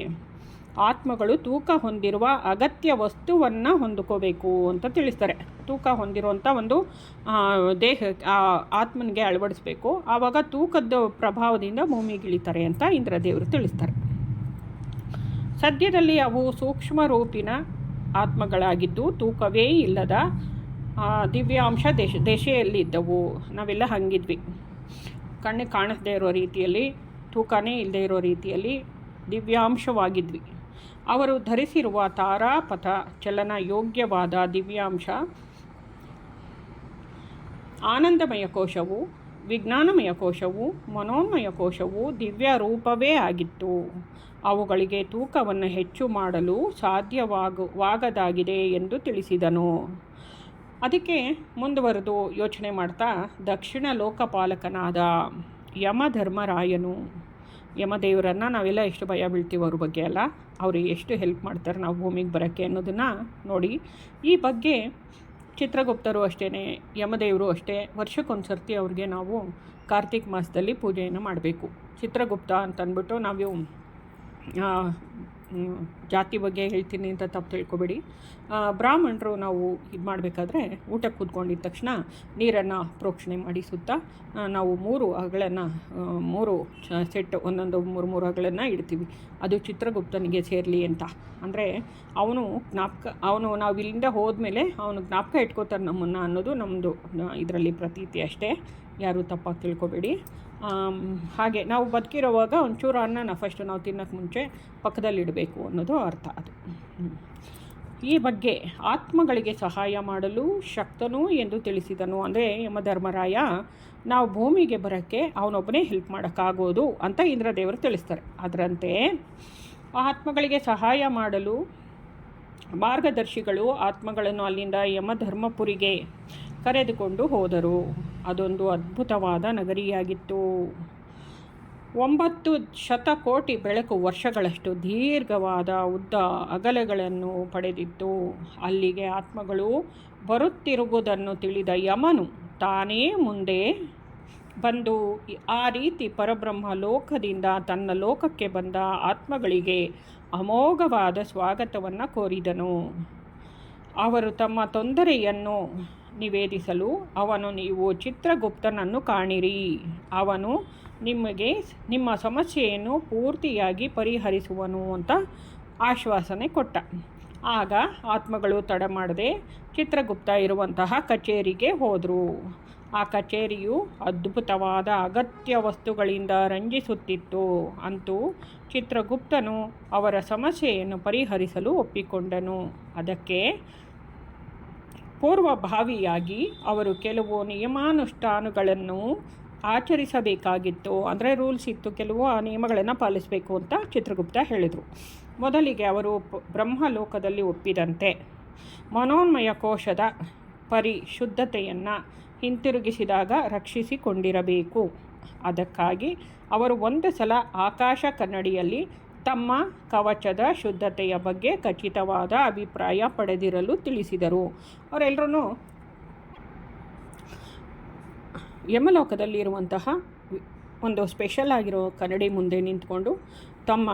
ಆತ್ಮಗಳು ತೂಕ ಹೊಂದಿರುವ ಅಗತ್ಯ ವಸ್ತುವನ್ನು ಹೊಂದಿಕೋಬೇಕು ಅಂತ ತಿಳಿಸ್ತಾರೆ. ತೂಕ ಹೊಂದಿರುವಂಥ ಒಂದು ದೇಹ ಆತ್ಮನಿಗೆ ಅಳವಡಿಸ್ಬೇಕು. ಆವಾಗ ತೂಕದ ಪ್ರಭಾವದಿಂದ ಭೂಮಿಗಿಳಿತಾರೆ ಅಂತ ಇಂದ್ರದೇವರು ತಿಳಿಸ್ತಾರೆ. ಸದ್ಯದಲ್ಲಿ ಅವು ಸೂಕ್ಷ್ಮ ರೂಪಿನ ಆತ್ಮಗಳಾಗಿದ್ದು ತೂಕವೇ ಇಲ್ಲದ ದಿವ್ಯಾಂಶ ದೆಸೆಯಲ್ಲಿದ್ದವು. ನಾವೆಲ್ಲ ಹಂಗಿದ್ವಿ. ಕಣ್ಣಿಗೆ ಕಾಣಿಸದೇ ಇರೋ ರೀತಿಯಲ್ಲಿ, ತೂಕನೇ ಇಲ್ಲದೆ ಇರೋ ರೀತಿಯಲ್ಲಿ ದಿವ್ಯಾಂಶವಾಗಿದ್ವಿ. ಅವರು ಧರಿಸಿರುವ ತಾರಾಪಥ ಚಲನ ಯೋಗ್ಯವಾದ ದಿವ್ಯಾಂಶ ಆನಂದಮಯ ಕೋಶವು, ವಿಜ್ಞಾನಮಯ ಕೋಶವು, ಮನೋನ್ಮಯ ಕೋಶವು ದಿವ್ಯ ರೂಪವೇ ಆಗಿತ್ತು. ಅವುಗಳಿಗೆ ತೂಕವನ್ನು ಹೆಚ್ಚು ಮಾಡಲು ಸಾಧ್ಯವಾಗದಾಗಿದೆ ಎಂದು ತಿಳಿಸಿದನು. ಅದಕ್ಕೆ ಮುಂದುವರೆದು ಯೋಚನೆ ಮಾಡ್ತಾ ದಕ್ಷಿಣ ಲೋಕಪಾಲಕನಾದ ಯಮಧರ್ಮರಾಯನು, ಯಮದೇವರನ್ನು ನಾವೆಲ್ಲ ಎಷ್ಟು ಭಯ ಬೀಳ್ತೀವಿ ಅವ್ರ ಬಗ್ಗೆ ಅಲ್ಲ, ಅವರು ಎಷ್ಟು ಹೆಲ್ಪ್ ಮಾಡ್ತಾರೆ ನಾವು ಭೂಮಿಗೆ ಬರೋಕ್ಕೆ ಅನ್ನೋದನ್ನು ನೋಡಿ. ಈ ಬಗ್ಗೆ ಚಿತ್ರಗುಪ್ತರು ಅಷ್ಟೇ, ಯಮದೇವರು ಅಷ್ಟೇ, ವರ್ಷಕ್ಕೊಂದು ಸರ್ತಿ ಅವ್ರಿಗೆ ನಾವು ಕಾರ್ತಿಕ್ ಮಾಸದಲ್ಲಿ ಪೂಜೆಯನ್ನು ಮಾಡಬೇಕು. ಚಿತ್ರಗುಪ್ತ ಅಂತಂದ್ಬಿಟ್ಟು ನಾವು ಜಾತಿ ಬಗ್ಗೆ ಹೇಳ್ತೀನಿ ಅಂತ ತಪ್ಪು ತಿಳ್ಕೊಬೇಡಿ. ಬ್ರಾಹ್ಮಣರು ನಾವು ಇದು ಮಾಡಬೇಕಾದ್ರೆ ಊಟಕ್ಕೆ ಕೂತ್ಕೊಂಡಿದ್ದ ತಕ್ಷಣ ನೀರನ್ನು ಪ್ರೋಕ್ಷಣೆ ಮಾಡಿ ಸುತ್ತ ನಾವು 3 ಅಗಳನ್ನು 3 ಸೆಟ್ ಒಂದೊಂದು 3 ಅಗಳನ್ನು ಇಡ್ತೀವಿ. ಅದು ಚಿತ್ರಗುಪ್ತನಿಗೆ ಸೇರಲಿ ಅಂತ. ಅಂದರೆ ಅವನು ನಾವು ಇಲ್ಲಿಂದ ಹೋದ್ಮೇಲೆ ಅವನು ಜ್ಞಾಪಕ ಇಟ್ಕೋತಾರೆ ನಮ್ಮನ್ನು ಅನ್ನೋದು ನಮ್ಮದು ಇದರಲ್ಲಿ ಪ್ರತೀತಿ ಅಷ್ಟೇ, ಯಾರೂ ತಪ್ಪಾಗಿ ತಿಳ್ಕೊಬೇಡಿ. ಹಾಗೆ ನಾವು ಬದುಕಿರೋವಾಗ ಒಂಚೂರು ಅನ್ನನ ಫಸ್ಟ್ ನಾವು ತಿನ್ನೋಕ್ಕೆ ಮುಂಚೆ ಪಕ್ಕದಲ್ಲಿಡಬೇಕು ಅನ್ನೋದು ಅರ್ಥ ಅದು. ಈ ಬಗ್ಗೆ ಆತ್ಮಗಳಿಗೆ ಸಹಾಯ ಮಾಡಲು ಶಕ್ತನು ಎಂದು ತಿಳಿಸಿದನು. ಅಂದರೆ ಯಮಧರ್ಮರಾಯ ನಾವು ಭೂಮಿಗೆ ಬರೋಕ್ಕೆ ಅವನೊಬ್ಬನೇ ಹೆಲ್ಪ್ ಮಾಡೋಕ್ಕಾಗೋದು ಅಂತ ಇಂದ್ರದೇವರು ತಿಳಿಸ್ತಾರೆ. ಅದರಂತೆ ಆತ್ಮಗಳಿಗೆ ಸಹಾಯ ಮಾಡಲು ಮಾರ್ಗದರ್ಶಿಗಳು ಆತ್ಮಗಳನ್ನು ಅಲ್ಲಿಂದ ಯಮಧರ್ಮಪುರಿಗೆ ಕರೆದುಕೊಂಡು ಹೋದರು. ಅದೊಂದು ಅದ್ಭುತವಾದ ನಗರಿಯಾಗಿತ್ತು. 9 ಶತಕೋಟಿ ಬೆಳಕು ವರ್ಷಗಳಷ್ಟು ದೀರ್ಘವಾದ ಉದ್ದ ಅಗಲಗಳನ್ನು ಪಡೆದಿತ್ತು. ಅಲ್ಲಿಗೆ ಆತ್ಮಗಳು ಬರುತ್ತಿರುವುದನ್ನು ತಿಳಿದ ಯಮನು ತಾನೇ ಮುಂದೆ ಬಂದು ಆ ರೀತಿ ಪರಬ್ರಹ್ಮ ಲೋಕದಿಂದ ತನ್ನ ಲೋಕಕ್ಕೆ ಬಂದ ಆತ್ಮಗಳಿಗೆ ಅಮೋಘವಾದ ಸ್ವಾಗತವನ್ನು ಕೋರಿದನು. ಅವರು ತಮ್ಮ ತೊಂದರೆಯನ್ನು ನಿವೇದಿಸಲು ಅವನು, ನೀವು ಚಿತ್ರಗುಪ್ತನನ್ನು ಕಾಣಿರಿ, ಅವನು ನಿಮಗೆ ನಿಮ್ಮ ಸಮಸ್ಯೆಯನ್ನು ಪೂರ್ತಿಯಾಗಿ ಪರಿಹರಿಸುವನು ಅಂತ ಆಶ್ವಾಸನೆ ಕೊಟ್ಟ. ಆಗ ಆತ್ಮಗಳು ತಡ ಮಾಡದೆ ಚಿತ್ರಗುಪ್ತ ಇರುವಂತಹ ಕಚೇರಿಗೆ ಹೋದರು. ಆ ಕಚೇರಿಯು ಅದ್ಭುತವಾದ ಅಗತ್ಯ ವಸ್ತುಗಳಿಂದ ರಂಜಿಸುತ್ತಿತ್ತು. ಅಂತೂ ಚಿತ್ರಗುಪ್ತನು ಅವರ ಸಮಸ್ಯೆಯನ್ನು ಪರಿಹರಿಸಲು ಒಪ್ಪಿಕೊಂಡನು. ಅದಕ್ಕೆ ಪೂರ್ವಭಾವಿಯಾಗಿ ಅವರು ಕೆಲವು ನಿಯಮಾನುಷ್ಠಾನಗಳನ್ನು ಆಚರಿಸಬೇಕಾಗಿತ್ತು. ಅಂದರೆ ರೂಲ್ಸ್ ಇತ್ತು, ಕೆಲವು ಆ ನಿಯಮಗಳನ್ನು ಪಾಲಿಸಬೇಕು ಅಂತ ಚಿತ್ರಗುಪ್ತ ಹೇಳಿದರು. ಮೊದಲಿಗೆ ಅವರು ಬ್ರಹ್ಮಲೋಕದಲ್ಲಿ ಒಪ್ಪಿದಂತೆ ಮನೋನ್ಮಯ ಕೋಶದ ಪರಿಶುದ್ಧತೆಯನ್ನು ಹಿಂತಿರುಗಿಸಿದಾಗ ರಕ್ಷಿಸಿಕೊಂಡಿರಬೇಕು. ಅದಕ್ಕಾಗಿ ಅವರು ಒಂದು ಸಲ ಆಕಾಶ ಕನ್ನಡಿಯಲ್ಲಿ ತಮ್ಮ ಕವಚದ ಶುದ್ಧತೆಯ ಬಗ್ಗೆ ಖಚಿತವಾದ ಅಭಿಪ್ರಾಯ ಪಡೆದಿರಲು ತಿಳಿಸಿದರು. ಅವರೆಲ್ಲರೂ ಯಮಲೋಕದಲ್ಲಿರುವಂತಹ ಒಂದು ಸ್ಪೆಷಲ್ ಆಗಿರೋ ಕನ್ನಡಿ ಮುಂದೆ ನಿಂತ್ಕೊಂಡು ತಮ್ಮ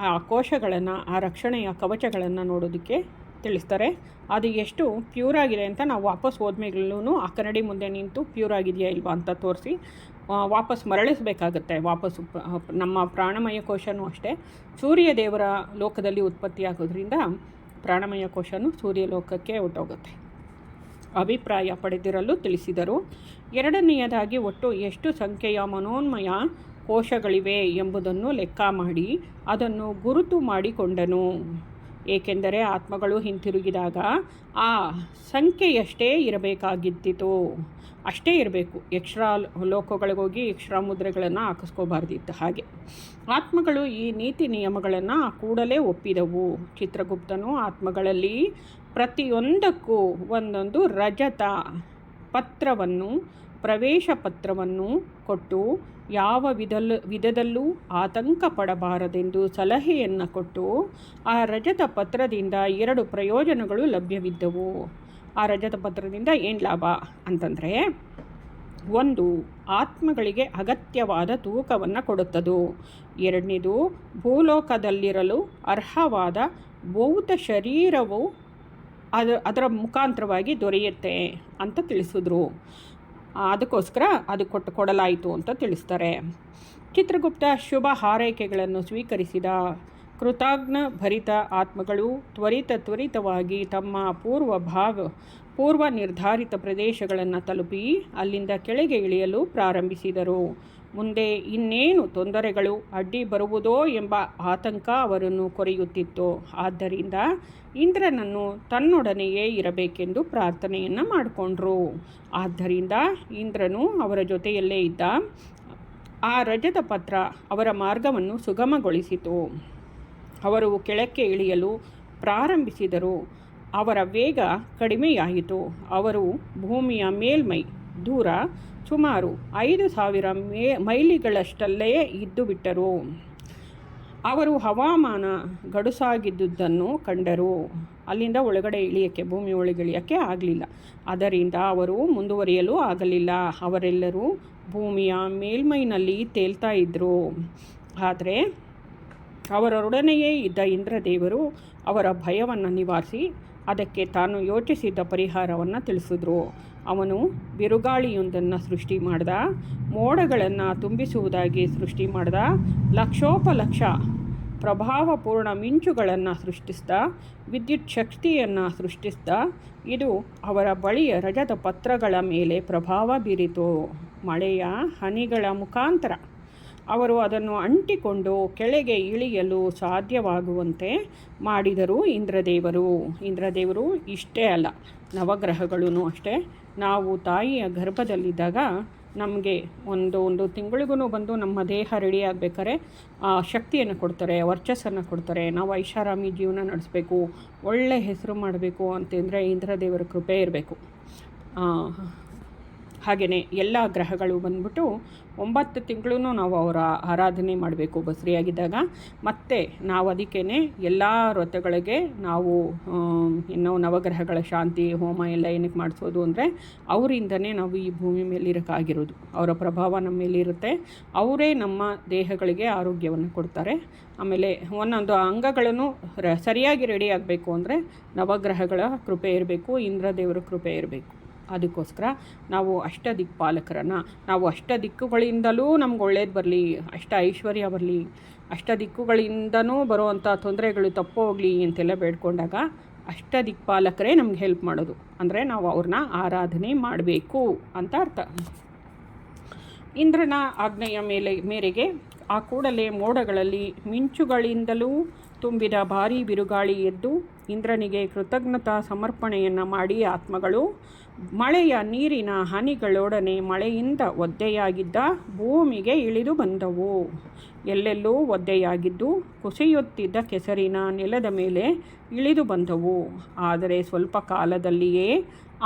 ಆ ಕೋಶಗಳನ್ನು, ಆ ರಕ್ಷಣೆಯ ಕವಚಗಳನ್ನು ನೋಡೋದಕ್ಕೆ ತಿಳಿಸ್ತಾರೆ. ಅದು ಎಷ್ಟು ಪ್ಯೂರ್ ಆಗಿದೆ ಅಂತ ನಾವು ವಾಪಸ್ ಹೋದ್ಮೇಲೂ ಆ ಕನ್ನಡಿ ಮುಂದೆ ನಿಂತು ಪ್ಯೂರ್ ಆಗಿದೆಯಾ ಇಲ್ವಾ ಅಂತ ತೋರಿಸಿ ವಾಪಸ್ ಮರಳಿಸಬೇಕಾಗತ್ತೆ. ವಾಪಸ್ಸು ನಮ್ಮ ಪ್ರಾಣಮಯ ಕೋಶನೂ ಅಷ್ಟೇ ಸೂರ್ಯ ದೇವರ ಲೋಕದಲ್ಲಿ ಉತ್ಪತ್ತಿಯಾಗೋದ್ರಿಂದ ಪ್ರಾಣಮಯ ಕೋಶನೂ ಸೂರ್ಯ ಲೋಕಕ್ಕೆ ಹೊರಟೋಗುತ್ತೆ. ಅಭಿಪ್ರಾಯ ಪಡೆದಿರಲು ತಿಳಿಸಿದರು. ಎರಡನೆಯದಾಗಿ ಒಟ್ಟು ಎಷ್ಟು ಸಂಖ್ಯೆಯ ಮನೋನ್ಮಯ ಕೋಶಗಳಿವೆ ಎಂಬುದನ್ನು ಲೆಕ್ಕ ಮಾಡಿ ಅದನ್ನು ಗುರುತು ಮಾಡಿಕೊಂಡನು. ಏಕೆಂದರೆ ಆತ್ಮಗಳು ಹಿಂತಿರುಗಿದಾಗ ಆ ಸಂಖ್ಯೆಯಷ್ಟೇ ಇರಬೇಕಾಗಿದ್ದಿತು, ಅಷ್ಟೇ ಇರಬೇಕು. ಎಕ್ಸ್ಟ್ರಾ ಲೋಕಗಳಿಗೋಗಿ ಎಕ್ಸ್ಟ್ರಾ ಮುದ್ರೆಗಳನ್ನು ಹಾಕಿಸ್ಕೋಬಾರ್ದಿತ್ತು. ಹಾಗೆ ಆತ್ಮಗಳು ಈ ನೀತಿ ನಿಯಮಗಳನ್ನು ಕೂಡಲೇ ಒಪ್ಪಿದವು. ಚಿತ್ರಗುಪ್ತನು ಆತ್ಮಗಳಲ್ಲಿ ಪ್ರತಿಯೊಂದಕ್ಕೂ ಒಂದೊಂದು ರಜತ ಪತ್ರವನ್ನು, ಪ್ರವೇಶ ಪತ್ರವನ್ನು ಕೊಟ್ಟು ಯಾವ ವಿಧದಲ್ಲೂ ಆತಂಕ ಪಡಬಾರದೆಂದು ಸಲಹೆಯನ್ನು ಕೊಟ್ಟು ಆ ರಜತ ಪತ್ರದಿಂದ 2 ಪ್ರಯೋಜನಗಳು ಲಭ್ಯವಿದ್ದವು. ಆ ರಜತ ಪತ್ರದಿಂದ ಏನು ಲಾಭ ಅಂತಂದರೆ, ಒಂದು, ಆತ್ಮಗಳಿಗೆ ಅಗತ್ಯವಾದ ತೂಕವನ್ನು ಕೊಡುತ್ತದು. ಎರಡನೇದು, ಭೂಲೋಕದಲ್ಲಿರಲು ಅರ್ಹವಾದ ಭೌತ ಶರೀರವು ಅದರ ಮುಖಾಂತರವಾಗಿ ದೊರೆಯುತ್ತೆ ಅಂತ ತಿಳಿಸಿದ್ರು. ಅದಕ್ಕೋಸ್ಕರ ಅದು ಕೊಡಲಾಯಿತು ಅಂತ ತಿಳಿಸ್ತಾರೆ. ಚಿತ್ರಗುಪ್ತ ಶುಭ ಹಾರೈಕೆಗಳನ್ನು ಸ್ವೀಕರಿಸಿದ ಕೃತಜ್ಞ ಭರಿತ ಆತ್ಮಗಳು ತ್ವರಿತವಾಗಿ ತಮ್ಮ ಪೂರ್ವ ನಿರ್ಧಾರಿತ ಪ್ರದೇಶಗಳನ್ನು ತಲುಪಿ ಅಲ್ಲಿಂದ ಕೆಳಗೆ ಇಳಿಯಲು ಪ್ರಾರಂಭಿಸಿದರು. ಮುಂದೆ ಇನ್ನೇನು ತೊಂದರೆಗಳು ಅಡ್ಡಿ ಬರುವುದೋ ಎಂಬ ಆತಂಕ ಅವರನ್ನು ಕೊರೆಯುತ್ತಿತ್ತು. ಆದ್ದರಿಂದ ಇಂದ್ರನನ್ನು ತನ್ನೊಡನೆಯೇ ಇರಬೇಕೆಂದು ಪ್ರಾರ್ಥನೆಯನ್ನು ಮಾಡಿಕೊಂಡ್ರು. ಆದ್ದರಿಂದ ಇಂದ್ರನು ಅವರ ಜೊತೆಯಲ್ಲೇ ಇದ್ದ. ಆ ರಜತ ಪತ್ರ ಅವರ ಮಾರ್ಗವನ್ನು ಸುಗಮಗೊಳಿಸಿತು. ಅವರು ಕೆಳಕ್ಕೆ ಇಳಿಯಲು ಪ್ರಾರಂಭಿಸಿದರು. ಅವರ ವೇಗ ಕಡಿಮೆಯಾಯಿತು. ಅವರು ಭೂಮಿಯ ಮೇಲ್ಮೈ ದೂರ ಸುಮಾರು 5,000 ಮೈಲಿಗಳಷ್ಟಲ್ಲೇ ಇದ್ದು ಬಿಟ್ಟರು. ಅವರು ಹವಾಮಾನ ಗಡುಸಾಗಿದ್ದುದನ್ನು ಕಂಡರು. ಅಲ್ಲಿಂದ ಒಳಗಡೆ ಇಳಿಯೋಕ್ಕೆ, ಭೂಮಿ ಒಳಗೆ ಇಳಿಯೋಕ್ಕೆ ಆಗಲಿಲ್ಲ. ಅದರಿಂದ ಅವರು ಮುಂದುವರಿಯಲು ಆಗಲಿಲ್ಲ. ಅವರೆಲ್ಲರೂ ಭೂಮಿಯ ಮೇಲ್ಮೈನಲ್ಲಿ ತೇಲ್ತಾ ಇದ್ದರು. ಆದರೆ ಅವರೊಡನೆಯೇ ಇದ್ದ ಇಂದ್ರದೇವರು ಅವರ ಭಯವನ್ನು ನಿವಾರಿಸಿ ಅದಕ್ಕೆ ತಾನು ಯೋಚಿಸಿದ್ದ ಪರಿಹಾರವನ್ನು ತಿಳಿಸಿದ್ರು. ಅವನು ಬಿರುಗಾಳಿಯೊಂದನ್ನು ಸೃಷ್ಟಿ ಮಾಡ್ದ, ಮೋಡಗಳನ್ನು ತುಂಬಿಸುವುದಾಗಿ ಸೃಷ್ಟಿ ಮಾಡ್ದ, ಲಕ್ಷೋಪಲಕ್ಷ ಪ್ರಭಾವಪೂರ್ಣ ಮಿಂಚುಗಳನ್ನು ಸೃಷ್ಟಿಸಿದ, ವಿದ್ಯುತ್ ಶಕ್ತಿಯನ್ನು ಸೃಷ್ಟಿಸಿದ. ಇದು ಅವರ ಬಳಿಯ ರಜತ ಪತ್ರಗಳ ಮೇಲೆ ಪ್ರಭಾವ ಬೀರಿತು. ಮಳೆಯ ಹನಿಗಳ ಮುಖಾಂತರ ಅವರು ಅದನ್ನು ಅಂಟಿಕೊಂಡು ಕೆಳಗೆ ಇಳಿಯಲು ಸಾಧ್ಯವಾಗುವಂತೆ ಮಾಡಿದರು ಇಂದ್ರದೇವರು ಇಷ್ಟೇ ಅಲ್ಲ, ನವಗ್ರಹಗಳೂ ಅಷ್ಟೇ. ನಾವು ತಾಯಿಯ ಗರ್ಭದಲ್ಲಿದ್ದಾಗ ನಮಗೆ ಒಂದು ತಿಂಗಳಿಗೂ ಬಂದು ನಮ್ಮ ದೇಹ ರೆಡಿ ಆಗಬೇಕಾದ್ರೆ ಶಕ್ತಿಯನ್ನು ಕೊಡ್ತಾರೆ, ವರ್ಚಸ್ಸನ್ನು ಕೊಡ್ತಾರೆ. ನಾವು ಐಷಾರಾಮಿ ಜೀವನ ನಡೆಸಬೇಕು, ಒಳ್ಳೆ ಹೆಸರು ಮಾಡಬೇಕು ಅಂತಂದರೆ ಇಂದ್ರದೇವರ ಕೃಪೆ ಇರಬೇಕು. ಹಾಗೆಯೇ ಎಲ್ಲ ಗ್ರಹಗಳು ಬಂದ್ಬಿಟ್ಟು 9 ತಿಂಗಳೂ ನಾವು ಅವರ ಆರಾಧನೆ ಮಾಡಬೇಕು ಬಸರಿಯಾಗಿದ್ದಾಗ. ಮತ್ತು ನಾವು ಅದಕ್ಕೇ ಎಲ್ಲ ವ್ರತಗಳಿಗೆ ನಾವು ಇನ್ನೂ ನವಗ್ರಹಗಳ ಶಾಂತಿ ಹೋಮ ಎಲ್ಲ ಏನಕ್ಕೆ ಮಾಡಿಸೋದು ಅಂದರೆ ಅವರಿಂದನೇ ನಾವು ಈ ಭೂಮಿ ಮೇಲಿರೋಕ್ಕಾಗಿರೋದು. ಅವರ ಪ್ರಭಾವ ನಮ್ಮ ಮೇಲಿರುತ್ತೆ. ಅವರೇ ನಮ್ಮ ದೇಹಗಳಿಗೆ ಆರೋಗ್ಯವನ್ನು ಕೊಡ್ತಾರೆ. ಆಮೇಲೆ ಒಂದೊಂದು ಅಂಗಗಳನ್ನು ಸರಿಯಾಗಿ ರೆಡಿ ಆಗಬೇಕು ಅಂದರೆ ನವಗ್ರಹಗಳ ಕೃಪೆ ಇರಬೇಕು, ಇಂದ್ರದೇವರ ಕೃಪೆ ಇರಬೇಕು. ಅದಕ್ಕೋಸ್ಕರ ನಾವು ಅಷ್ಟದಿಕ್ಪಾಲಕರನ್ನು, ನಾವು ಅಷ್ಟದಿಕ್ಕುಗಳಿಂದಲೂ ನಮ್ಗೆ ಒಳ್ಳೇದು ಬರಲಿ, ಐಶ್ವರ್ಯ ಬರಲಿ, ಅಷ್ಟದಿಕ್ಕುಗಳಿಂದನೂ ಬರುವಂಥ ತೊಂದರೆಗಳು ತಪ್ಪೋಗಲಿ ಅಂತೆಲ್ಲ ಬೇಡ್ಕೊಂಡಾಗ ಅಷ್ಟದಿಕ್ಪಾಲಕರೇ ನಮ್ಗೆ ಹೆಲ್ಪ್ ಮಾಡೋದು. ಅಂದರೆ ನಾವು ಅವ್ರನ್ನ ಆರಾಧನೆ ಮಾಡಬೇಕು ಅಂತ ಅರ್ಥ. ಇಂದ್ರನ ಆಜ್ಞೆಯ ಮೇರೆಗೆ ಆ ಕೂಡಲೇ ಮೋಡಗಳಲ್ಲಿ ಮಿಂಚುಗಳಿಂದಲೂ ತುಂಬಿದ ಭಾರೀ ಬಿರುಗಾಳಿ ಎದ್ದು ಇಂದ್ರನಿಗೆ ಕೃತಜ್ಞತಾ ಸಮರ್ಪಣೆಯನ್ನು ಮಾಡಿ ಆತ್ಮಗಳು ಮಳೆಯ ನೀರಿನ ಹನಿಗಳೊಡನೆ ಮಳೆಯಿಂದ ಒದ್ದೆಯಾಗಿದ್ದ ಭೂಮಿಗೆ ಇಳಿದು ಬಂದವು. ಎಲ್ಲೆಲ್ಲೂ ಒದ್ದೆಯಾಗಿದ್ದು ಕುಸಿಯುತ್ತಿದ್ದ ಕೆಸರಿನ ನೆಲದ ಮೇಲೆ ಇಳಿದು ಬಂದವು. ಆದರೆ ಸ್ವಲ್ಪ ಕಾಲದಲ್ಲಿಯೇ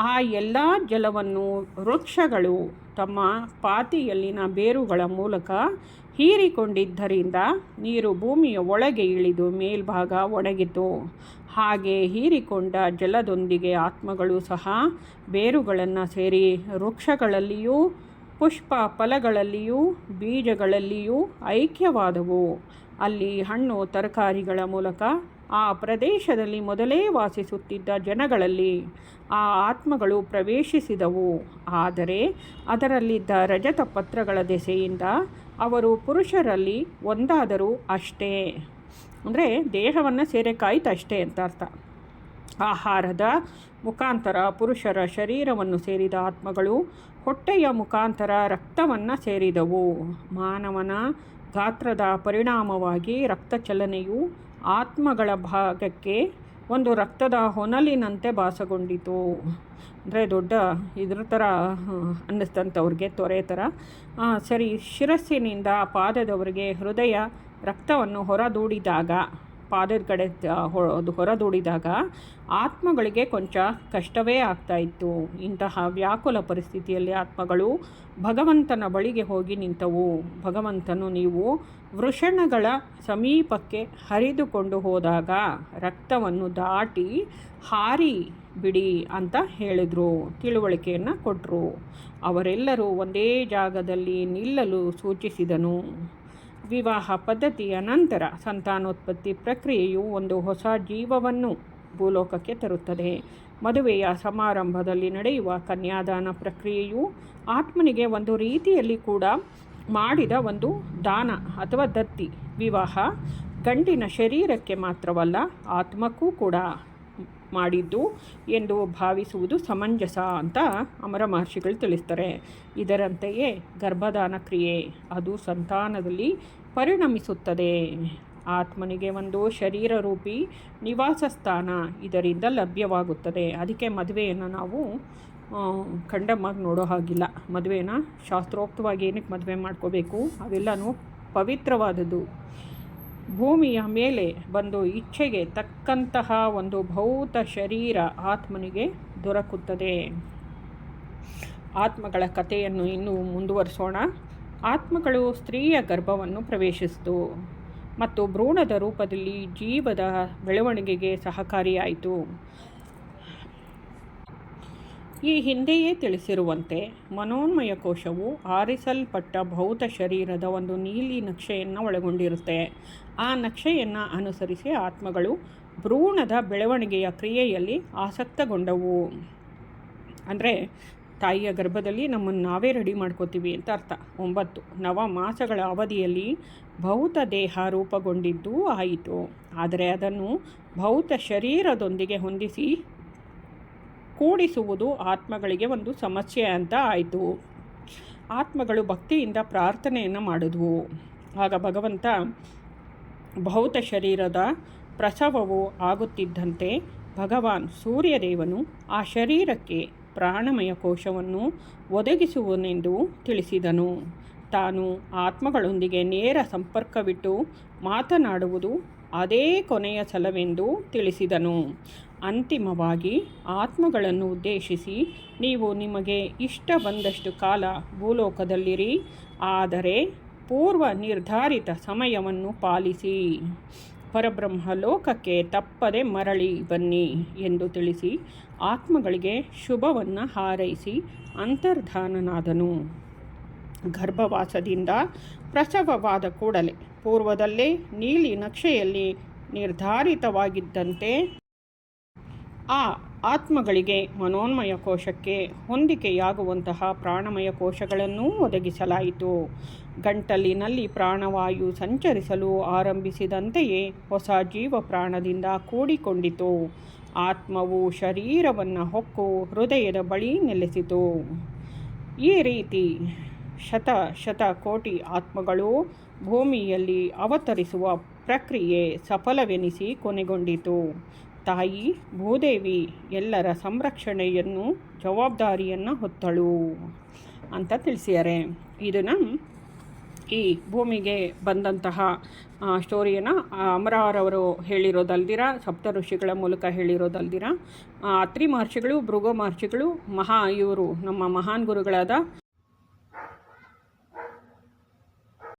ಆ ಎಲ್ಲ ಜಲವನ್ನು ವೃಕ್ಷಗಳು ತಮ್ಮ ಪಾತಿಯಲ್ಲಿನ ಬೇರುಗಳ ಮೂಲಕ ಹೀರಿಕೊಂಡಿದ್ದರಿಂದ ನೀರು ಭೂಮಿಯ ಒಳಗೆ ಇಳಿದು ಮೇಲ್ಭಾಗ ಒಣಗಿತು. ಹಾಗೆ ಹೀರಿಕೊಂಡ ಜಲದೊಂದಿಗೆ ಆತ್ಮಗಳು ಸಹ ಬೇರುಗಳನ್ನು ಸೇರಿ ವೃಕ್ಷಗಳಲ್ಲಿಯೂ ಪುಷ್ಪ ಫಲಗಳಲ್ಲಿಯೂ ಬೀಜಗಳಲ್ಲಿಯೂ ಐಕ್ಯವಾದವು. ಅಲ್ಲಿ ಹಣ್ಣು ತರಕಾರಿಗಳ ಮೂಲಕ ಆ ಪ್ರದೇಶದಲ್ಲಿ ಮೊದಲೇ ವಾಸಿಸುತ್ತಿದ್ದ ಜನಗಳಲ್ಲಿ ಆ ಆತ್ಮಗಳು ಪ್ರವೇಶಿಸಿದವು. ಆದರೆ ಅದರಲ್ಲಿದ್ದ ರಜತ ಪತ್ರಗಳ ದೆಸೆಯಿಂದ ಅವರು ಪುರುಷರಲ್ಲಿ ಒಂದಾದರೂ ಅಷ್ಟೇ. ಅಂದರೆ ದೇಹವನ್ನು ಸೇರಕ್ಕಾಯ್ತಷ್ಟೇ ಅಂತ ಅರ್ಥ. ಆಹಾರದ ಮುಖಾಂತರ ಪುರುಷರ ಶರೀರವನ್ನು ಸೇರಿದ ಆತ್ಮಗಳು ಹೊಟ್ಟೆಯ ಮುಖಾಂತರ ರಕ್ತವನ್ನು ಸೇರಿದವು. ಮಾನವನ ಗಾತ್ರದ ಪರಿಣಾಮವಾಗಿ ರಕ್ತ ಚಲನೆಯು ಆತ್ಮಗಳ ಭಾಗಕ್ಕೆ ಒಂದು ರಕ್ತದ ಹೊನಲಿನಂತೆ ಭಾಸಗೊಂಡಿತು. ಅಂದರೆ ದೊಡ್ಡ ಇದ್ರ ಥರ ಅನ್ನಿಸ್ತಂಥವ್ರಿಗೆ, ತೊರೆ ಥರ. ಸರಿ, ಶಿರಸ್ಸಿನಿಂದ ಪಾದದವರೆಗೆ ಹೃದಯ ರಕ್ತವನ್ನು ಹೊರದೂಡಿದಾಗ, ಪಾದದ ಕಡೆ ಹೊರದೂಡಿದಾಗ ಆತ್ಮಗಳಿಗೆ ಕೊಂಚ ಕಷ್ಟವೇ ಆಗ್ತಾಯಿತ್ತು. ಇಂತಹ ವ್ಯಾಕುಲ ಪರಿಸ್ಥಿತಿಯಲ್ಲಿ ಆತ್ಮಗಳು ಭಗವಂತನ ಬಳಿಗೆ ಹೋಗಿ ನಿಂತವು. ಭಗವಂತನು, ನೀವು ವೃಷಣಗಳ ಸಮೀಪಕ್ಕೆ ಹರಿದುಕೊಂಡು ಹೋದಾಗ ರಕ್ತವನ್ನು ದಾಟಿ ಹಾರಿ ಬಿಡಿ ಅಂತ ಹೇಳಿದರು, ತಿಳುವಳಿಕೆಯನ್ನು ಕೊಟ್ಟರು. ಅವರೆಲ್ಲರೂ ಒಂದೇ ಜಾಗದಲ್ಲಿ ನಿಲ್ಲಲು ಸೂಚಿಸಿದನು. ವಿವಾಹ ಪದ್ಧತಿಯ ನಂತರ ಸಂತಾನೋತ್ಪತ್ತಿ ಪ್ರಕ್ರಿಯೆಯು ಒಂದು ಹೊಸ ಜೀವವನ್ನು ಭೂಲೋಕಕ್ಕೆ ತರುತ್ತದೆ. ಮದುವೆಯ ಸಮಾರಂಭದಲ್ಲಿ ನಡೆಯುವ ಕನ್ಯಾದಾನ ಪ್ರಕ್ರಿಯೆಯು ಆತ್ಮನಿಗೆ ಒಂದು ರೀತಿಯಲ್ಲಿ ಕೂಡ ಮಾಡಿದ ಒಂದು ದಾನ ಅಥವಾ ದತ್ತಿ. ವಿವಾಹ ಗಂಡಿನ ಶರೀರಕ್ಕೆ ಮಾತ್ರವಲ್ಲ, ಆತ್ಮಕ್ಕೂ ಕೂಡ ಮಾಡಿದ್ದು ಎಂದು ಭಾವಿಸುವುದು ಸಮಂಜಸ ಅಂತ ಅಮರ ಮಹರ್ಷಿಗಳು ತಿಳಿಸ್ತಾರೆ. ಇದರಂತೆಯೇ ಗರ್ಭಧಾನ ಕ್ರಿಯೆ ಅದು ಸಂತಾನದಲ್ಲಿ ಪರಿಣಮಿಸುತ್ತದೆ. ಆತ್ಮನಿಗೆ ಒಂದು ಶರೀರ ರೂಪಿ ನಿವಾಸ ಸ್ಥಾನ ಇದರಿಂದ ಲಭ್ಯವಾಗುತ್ತದೆ. ಅದಕ್ಕೆ ಮದುವೆಯನ್ನು ನಾವು ಕಂಡಮಾಗಿ ನೋಡೋ ಹಾಗಿಲ್ಲ. ಮದುವೆನ ಶಾಸ್ತ್ರೋಕ್ತವಾಗಿ ಏನಕ್ಕೆ ಮದುವೆ ಮಾಡ್ಕೋಬೇಕು? ಅವೆಲ್ಲನೂ ಪವಿತ್ರವಾದದ್ದು. ಭೂಮಿಯ ಮೇಲೆ ಬಂದು ಇಚ್ಛೆಗೆ ತಕ್ಕಂತಹ ಒಂದು ಭೌತ ಶರೀರ ಆತ್ಮನಿಗೆ ದೊರಕುತ್ತದೆ. ಆತ್ಮಗಳ ಕಥೆಯನ್ನು ಇನ್ನೂ ಮುಂದುವರಿಸೋಣ. ಆತ್ಮಗಳು ಸ್ತ್ರೀಯ ಗರ್ಭವನ್ನು ಪ್ರವೇಶಿಸಿತು ಮತ್ತು ಭ್ರೂಣದ ರೂಪದಲ್ಲಿ ಜೀವದ ಬೆಳವಣಿಗೆಗೆ ಸಹಕಾರಿಯಾಯಿತು. ಈ ಹಿಂದೆಯೇ ತಿಳಿಸಿರುವಂತೆ ಮನೋನ್ಮಯ ಕೋಶವು ಆರಿಸಲ್ಪಟ್ಟ ಭೌತ ಶರೀರದ ಒಂದು ನೀಲಿ ನಕ್ಷೆಯನ್ನು ಒಳಗೊಂಡಿರುತ್ತೆ. ಆ ನಕ್ಷೆಯನ್ನು ಅನುಸರಿಸಿ ಆತ್ಮಗಳು ಭ್ರೂಣದ ಬೆಳವಣಿಗೆಯ ಕ್ರಿಯೆಯಲ್ಲಿ ಆಸಕ್ತಗೊಂಡವು. ಅಂದರೆ ತಾಯಿಯ ಗರ್ಭದಲ್ಲಿ ನಮ್ಮನ್ನು ನಾವೇ ರೆಡಿ ಮಾಡ್ಕೋತೀವಿ ಅಂತ ಅರ್ಥ. 9 ನವಮಾಸಗಳ ಅವಧಿಯಲ್ಲಿ ಭೌತ ದೇಹ ರೂಪುಗೊಂಡಿದ್ದು ಆಯಿತು. ಆದರೆ ಅದನ್ನು ಭೌತ ಶರೀರದೊಂದಿಗೆ ಹೊಂದಿಸಿ ಕೂಡಿಸುವುದು ಆತ್ಮಗಳಿಗೆ ಒಂದು ಸಮಸ್ಯೆ ಅಂತ ಆಯಿತು. ಆತ್ಮಗಳು ಭಕ್ತಿಯಿಂದ ಪ್ರಾರ್ಥನೆಯನ್ನು ಮಾಡಿದ್ವು. ಆಗ ಭಗವಂತ ಭೌತ ಶರೀರದ ಪ್ರಸವವು ಆಗುತ್ತಿದ್ದಂತೆ ಭಗವಾನ್ ಸೂರ್ಯದೇವನು ಆ ಶರೀರಕ್ಕೆ ಪ್ರಾಣಮಯ ಕೋಶವನ್ನು ಒದಗಿಸುವನೆಂದು ತಿಳಿಸಿದನು. ತಾನು ಆತ್ಮಗಳೊಂದಿಗೆ ನೇರ ಸಂಪರ್ಕವಿಟ್ಟು ಮಾತನಾಡುವುದು ಅದೇ ಕೊನೆಯ ಸಲವೆಂದು ತಿಳಿಸಿದನು. ಅಂತಿಮವಾಗಿ ಆತ್ಮಗಳನ್ನು ಉದ್ದೇಶಿಸಿ, ನೀವು ನಿಮಗೆ ಇಷ್ಟ ಬಂದಷ್ಟು ಕಾಲ ಭೂಲೋಕದಲ್ಲಿರಿ, ಆದರೆ ಪೂರ್ವ ನಿರ್ಧಾರಿತ ಸಮಯವನ್ನು ಪಾಲಿಸಿ ಪರಬ್ರಹ್ಮ ಲೋಕಕ್ಕೆ ತಪ್ಪದೆ ಮರಳಿ ಬನ್ನಿ ಎಂದು ತಿಳಿಸಿ ಆತ್ಮಗಳಿಗೆ ಶುಭವನ್ನು ಹಾರೈಸಿ ಅಂತರ್ಧಾನನಾದನು. ಗರ್ಭವಾಸದಿಂದ ಪ್ರಸವವಾದ ಕೂಡಲೇ ಪೂರ್ವದಲ್ಲೇ ನೀಲಿ ನಕ್ಷೆಯಲ್ಲಿ ನಿರ್ಧಾರಿತವಾಗಿದ್ದಂತೆ ಆ ಆತ್ಮಗಳಿಗೆ ಮನೋನ್ಮಯ ಕೋಶಕ್ಕೆ ಹೊಂದಿಕೆಯಾಗುವಂತಹ ಪ್ರಾಣಮಯ ಕೋಶಗಳನ್ನು ಒದಗಿಸಲಾಯಿತು. ಗಂಟಲಿನಲ್ಲಿ ಪ್ರಾಣವಾಯು ಸಂಚರಿಸಲು ಆರಂಭಿಸಿದಂತೆಯೇ ಹೊಸ ಜೀವ ಪ್ರಾಣದಿಂದ ಕೂಡಿಕೊಂಡಿತು. ಆತ್ಮವು ಶರೀರವನ್ನು ಹೊಕ್ಕು ಹೃದಯದ ಬಳಿ ನೆಲೆಸಿತು. ಈ ರೀತಿ ಶತಕೋಟಿ ಆತ್ಮಗಳು ಭೂಮಿಯಲ್ಲಿ ಅವತರಿಸುವ ಪ್ರಕ್ರಿಯೆ ಸಫಲವೆನಿಸಿ ಕೊನೆಗೊಂಡಿತು. ತಾಯಿ ಭೂದೇವಿ ಎಲ್ಲರ ಸಂರಕ್ಷಣೆಯನ್ನು ಜವಾಬ್ದಾರಿಯನ್ನು ಹೊತ್ತಳು ಅಂತ ತಿಳಿಸಿದ್ದಾರೆ. ಇದನ್ನು ಈ ಭೂಮಿಗೆ ಬಂದಂತಹ ಸ್ಟೋರಿಯನ್ನು ಅಮರಾರವರು ಹೇಳಿರೋದಲ್ದಿರ, ಸಪ್ತ ಋಷಿಗಳ ಮೂಲಕ ಹೇಳಿರೋದಲ್ದಿರ, ಅತ್ರಿ ಮಹರ್ಷಿಗಳು, ಭೃಗು ಮಹರ್ಷಿಗಳು, ಇವರು ನಮ್ಮ ಮಹಾನ್ ಗುರುಗಳಾದ